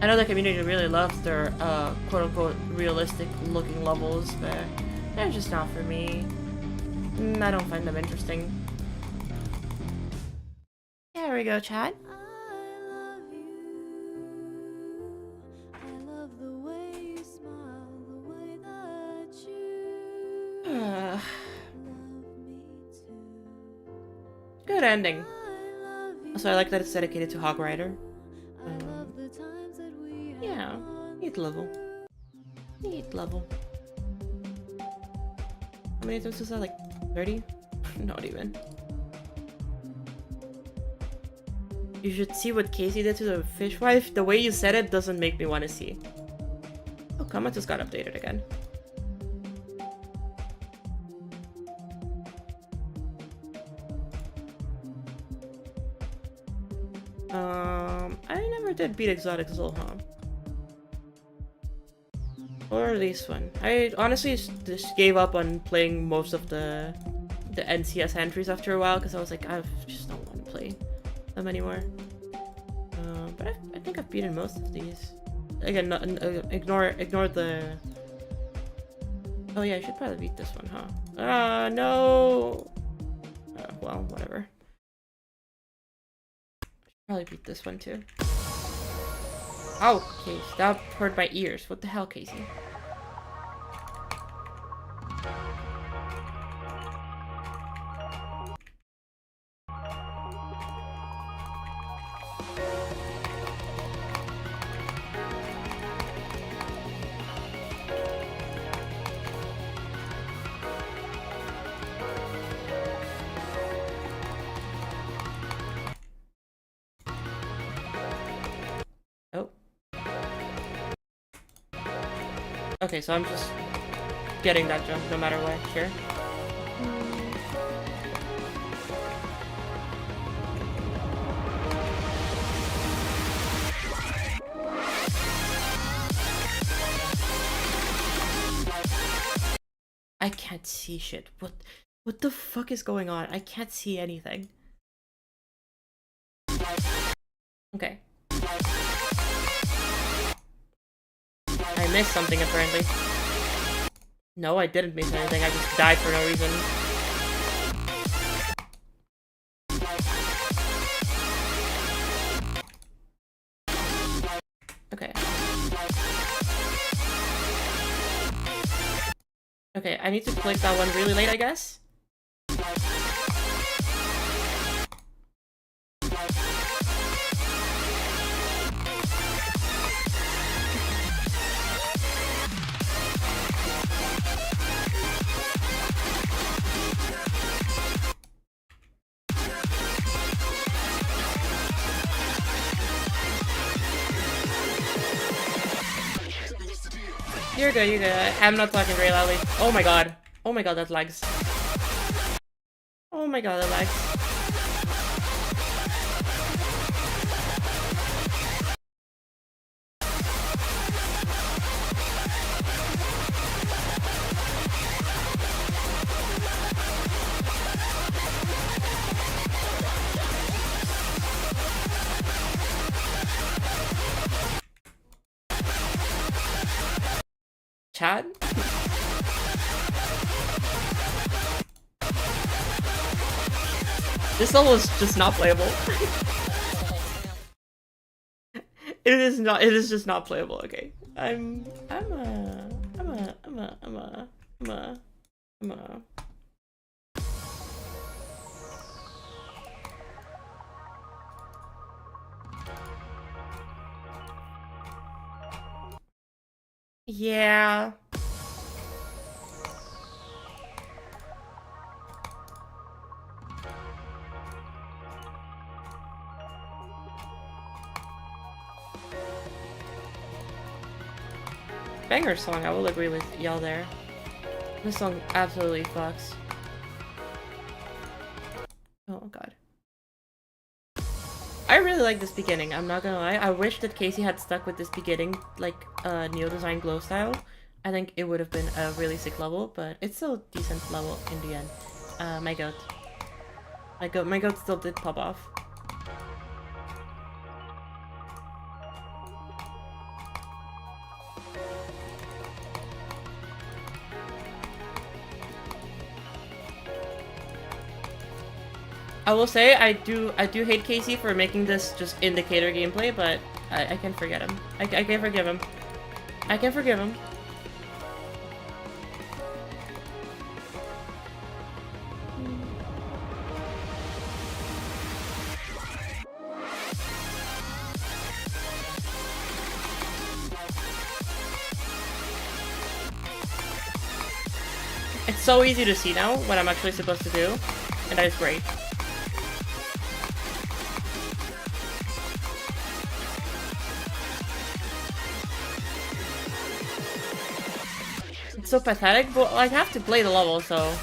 I know the community really loves their quote-unquote realistic looking levels, but they're just not for me. I don't find them interesting. There we go, chat. Good ending. Also, I like that it's dedicated to Hog Rider. Yeah, neat level. Neat level. How many times was that? Like 30? Not even. You should see what Casey did to the fishwife. The way you said it doesn't make me want to see. Oh, comment just got updated again. I never did beat Exotic Soul, huh? Or this one. I honestly just gave up on playing most of the NCS entries after a while, because I was like, I just don't want to play them anymore. But I think I've beaten most of these. Again, ignore the... Oh yeah, I should probably beat this one, huh? No! Well, whatever. Probably beat this one too. Oh, Casey, that hurt my ears. What the hell, Casey? Okay, so I'm just getting that jump no matter what, sure. I can't see shit. What the fuck is going on? I can't see anything. Okay. I missed something apparently. No, I didn't miss anything. I just died for no reason. Okay. Okay, I need to click that one really late, I guess. You're good, you're good. I'm not talking very loudly. Oh my god. Oh my god, that lags. Oh my god, that lags. Chat? This level is just not playable. It is just not playable, okay. Yeah. Banger song, I will agree with y'all there. This song absolutely fucks. Oh god. I really like this beginning, I'm not gonna lie. I wish that Casey had stuck with this beginning, like, Neo Design Glow style. I think it would have been a really sick level, but it's still a decent level in the end. My goat. My goat still did pop off. I will say I do hate Casey for making this just indicator gameplay, but I can forget him. I can forgive him. I can forgive him. It's so easy to see now what I'm actually supposed to do, and that is great. It's so pathetic, but I have to play the level, so...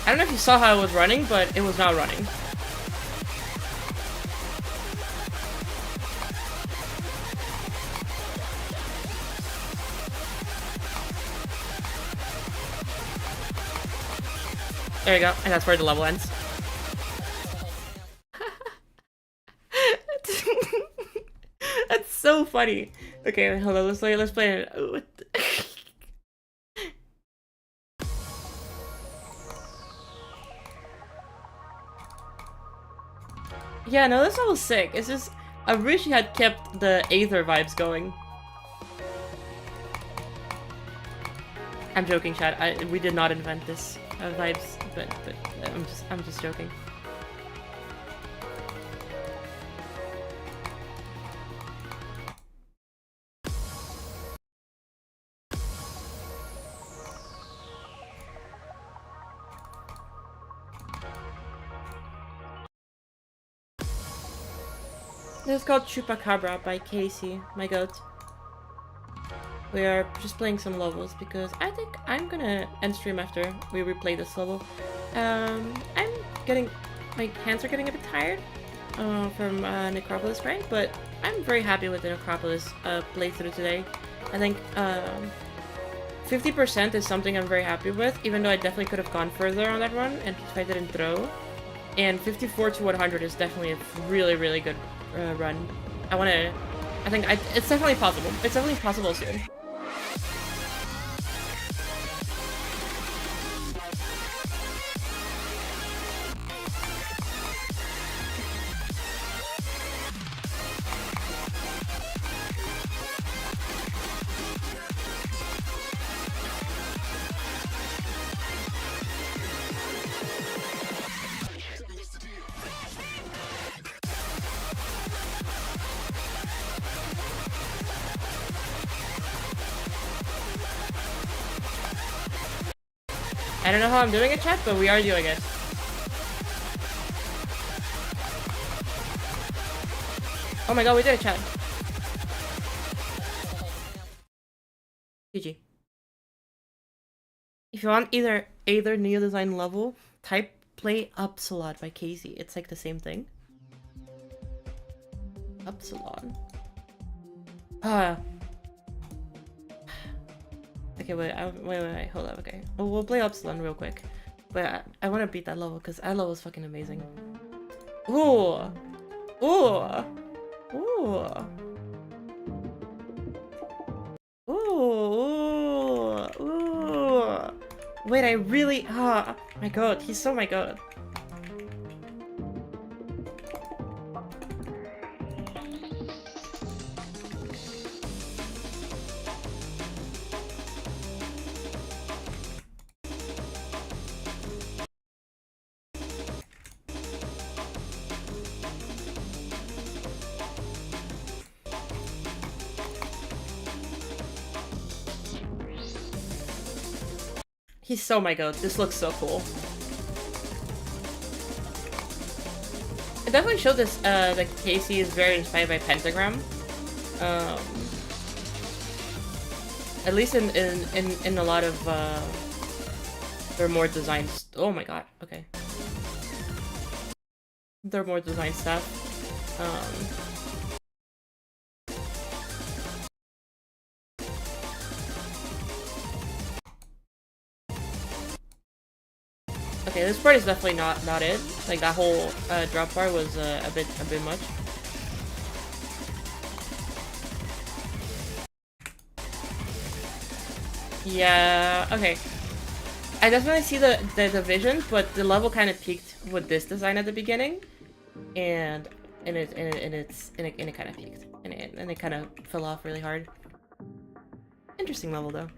I don't know if you saw how I was running, but it was not running. There you go, and that's where the level ends. That's so funny. Okay, hold on, let's play it. Oh, yeah, no, this level's sick. It's just, I wish you had kept the Aether vibes going. I'm joking, chat. We did not invent this vibes, but I'm just joking. This is called Chupacabra by Casey, my goat. We are just playing some levels because I think I'm gonna end stream after we replay this level. My hands are getting a bit tired from NecropoliX grind, but I'm very happy with the NecropoliX playthrough today. I think 50% is something I'm very happy with, even though I definitely could have gone further on that run and if I didn't throw. And 54 to 100 is definitely a really, really good run. It's definitely possible. It's definitely possible soon. I don't know how I'm doing it, chat, but we are doing it. Oh my god, we did it, chat. GG. If you want either Neo Design level, type Play Upsilon by Casey. It's like the same thing. Upsilon. Okay, wait, hold up, okay. Oh, we'll play Upsilon real quick. But I want to beat that level, because that level is fucking amazing. Ooh! Ooh! Ooh! Ooh! Ooh! Wait, I really... my god, he's so my god. He's so my god. This looks so cool. It definitely showed this that Casey is very inspired by Pentagram. At least in a lot of there are more designs. Oh my god. Okay. There are more design stuff. Okay, this part is definitely not it. Like that whole drop bar was a bit much. Yeah. Okay. I definitely see the vision, but the level kind of peaked with this design at the beginning, and it kind of peaked, and it kind of fell off really hard. Interesting level though.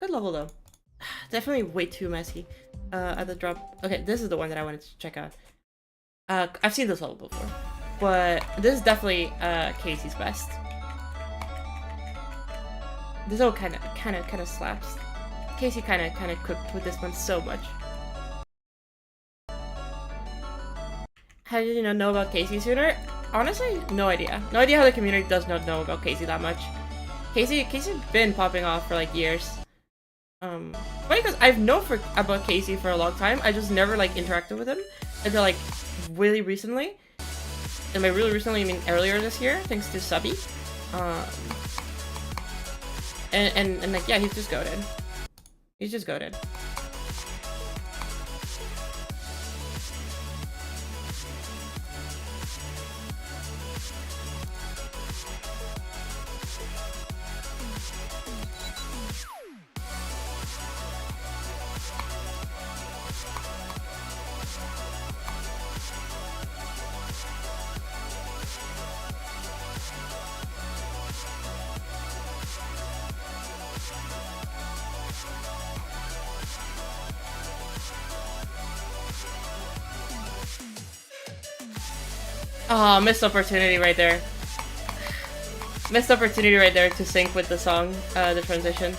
Good level though. Definitely way too messy. At the drop. Okay, this is the one that I wanted to check out. I've seen this level before, but this is definitely Casey's best. This all kind of slaps. Casey kind of cooked with this one so much. How did you not know about Casey sooner? Honestly, no idea. No idea how the community does not know about Casey that much. Casey's been popping off for like years. Funny because I've known about Casey for a long time. I just never like interacted with him until like really recently. And by really recently, I mean earlier this year, thanks to Subby. And like yeah, he's just goated. He's just goated. Oh, missed opportunity right there. Missed opportunity right there to sync with the song, the transition.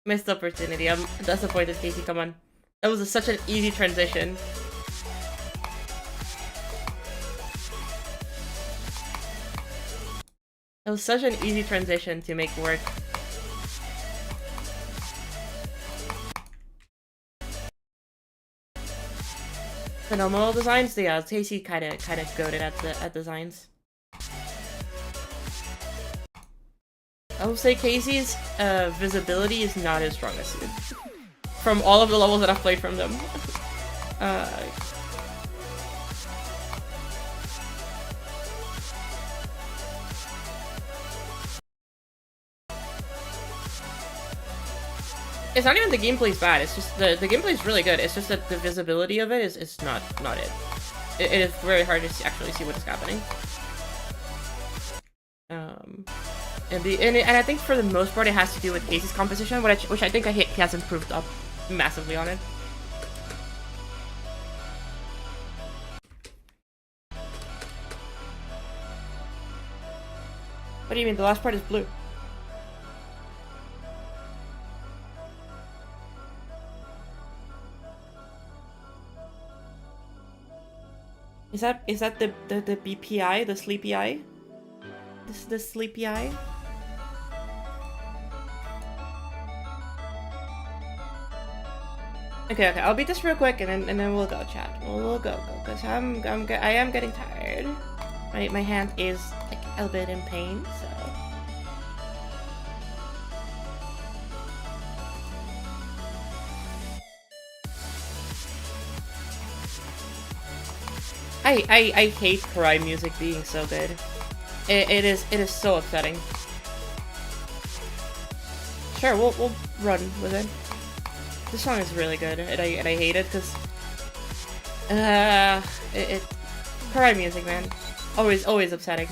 Missed opportunity. I'm disappointed, Casey. Come on. That was such an easy transition. It was such an easy transition to make work. Phenomenal designs. Yeah, Casey kind of goated at designs. I will say Casey's visibility is not his strongest suit. From all of the levels that I've played from them. It's not even the gameplay's bad, it's just the gameplay's really good, it's just that the visibility of it is not it. It is very hard to actually see what is happening. And I think for the most part it has to do with Casey's composition, which I think he has improved up massively on it. What do you mean? The last part is blue. Is that the BPI, the sleepy eye? This is the sleepy eye? Okay, I'll beat this real quick and then we'll go, chat. We'll go, because I am getting tired. My hand is like a little bit in pain, so. I hate cry music being so good. It is so upsetting. Sure, we'll run with it. This song is really good, and I hate it because cry music, man, always upsetting.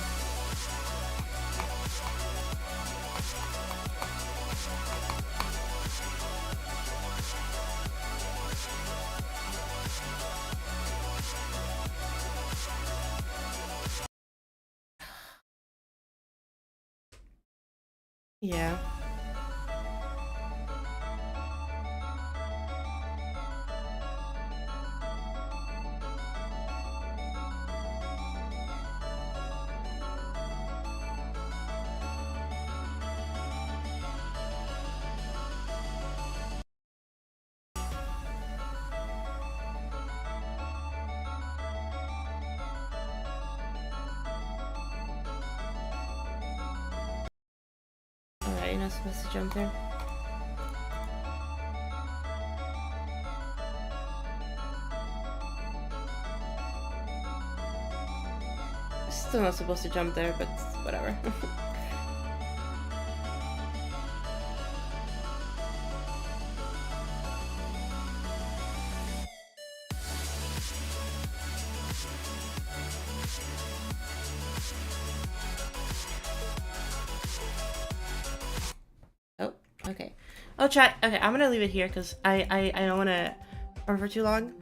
Yeah. Alright, you're not supposed to jump there. Still not supposed to jump there, but whatever. Oh, okay. Oh, chat. Okay, I'm gonna leave it here because I don't want to run for too long.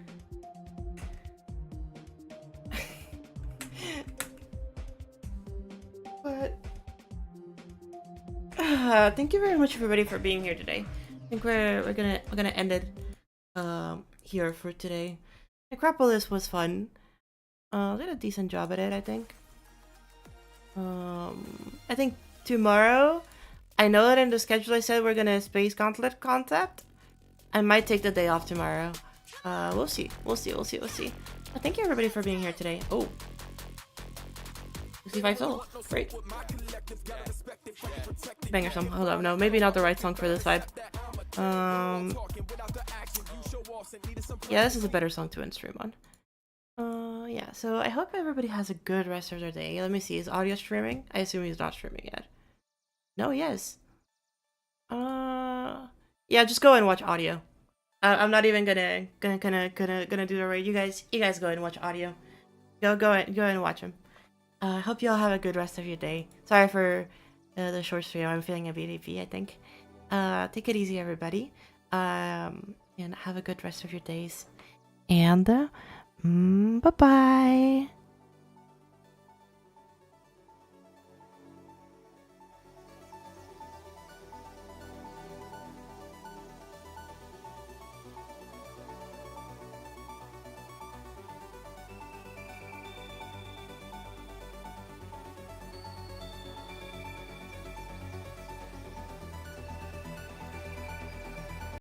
But thank you very much, everybody, for being here today. I think we're gonna end it here for today. Necropolis was fun. Did a decent job at it, I think. I think tomorrow, I know that in the schedule I said we're gonna space gauntlet concept. I might take the day off tomorrow. We'll see. We'll see. But thank you, everybody, for being here today. Oh. 65 souls. Great. Banger song. Hold on. No, maybe not the right song for this vibe. Yeah, this is a better song to end stream on. Yeah, so I hope everybody has a good rest of their day. Let me see. Is audio streaming? I assume he's not streaming yet. No, he is. Yeah, just go and watch audio. I'm not even gonna do the raid. You guys go and watch audio. Go and watch him. I hope you all have a good rest of your day. Sorry for the short stream. I'm feeling a BDP, I think. Take it easy, everybody. And have a good rest of your days. And bye-bye.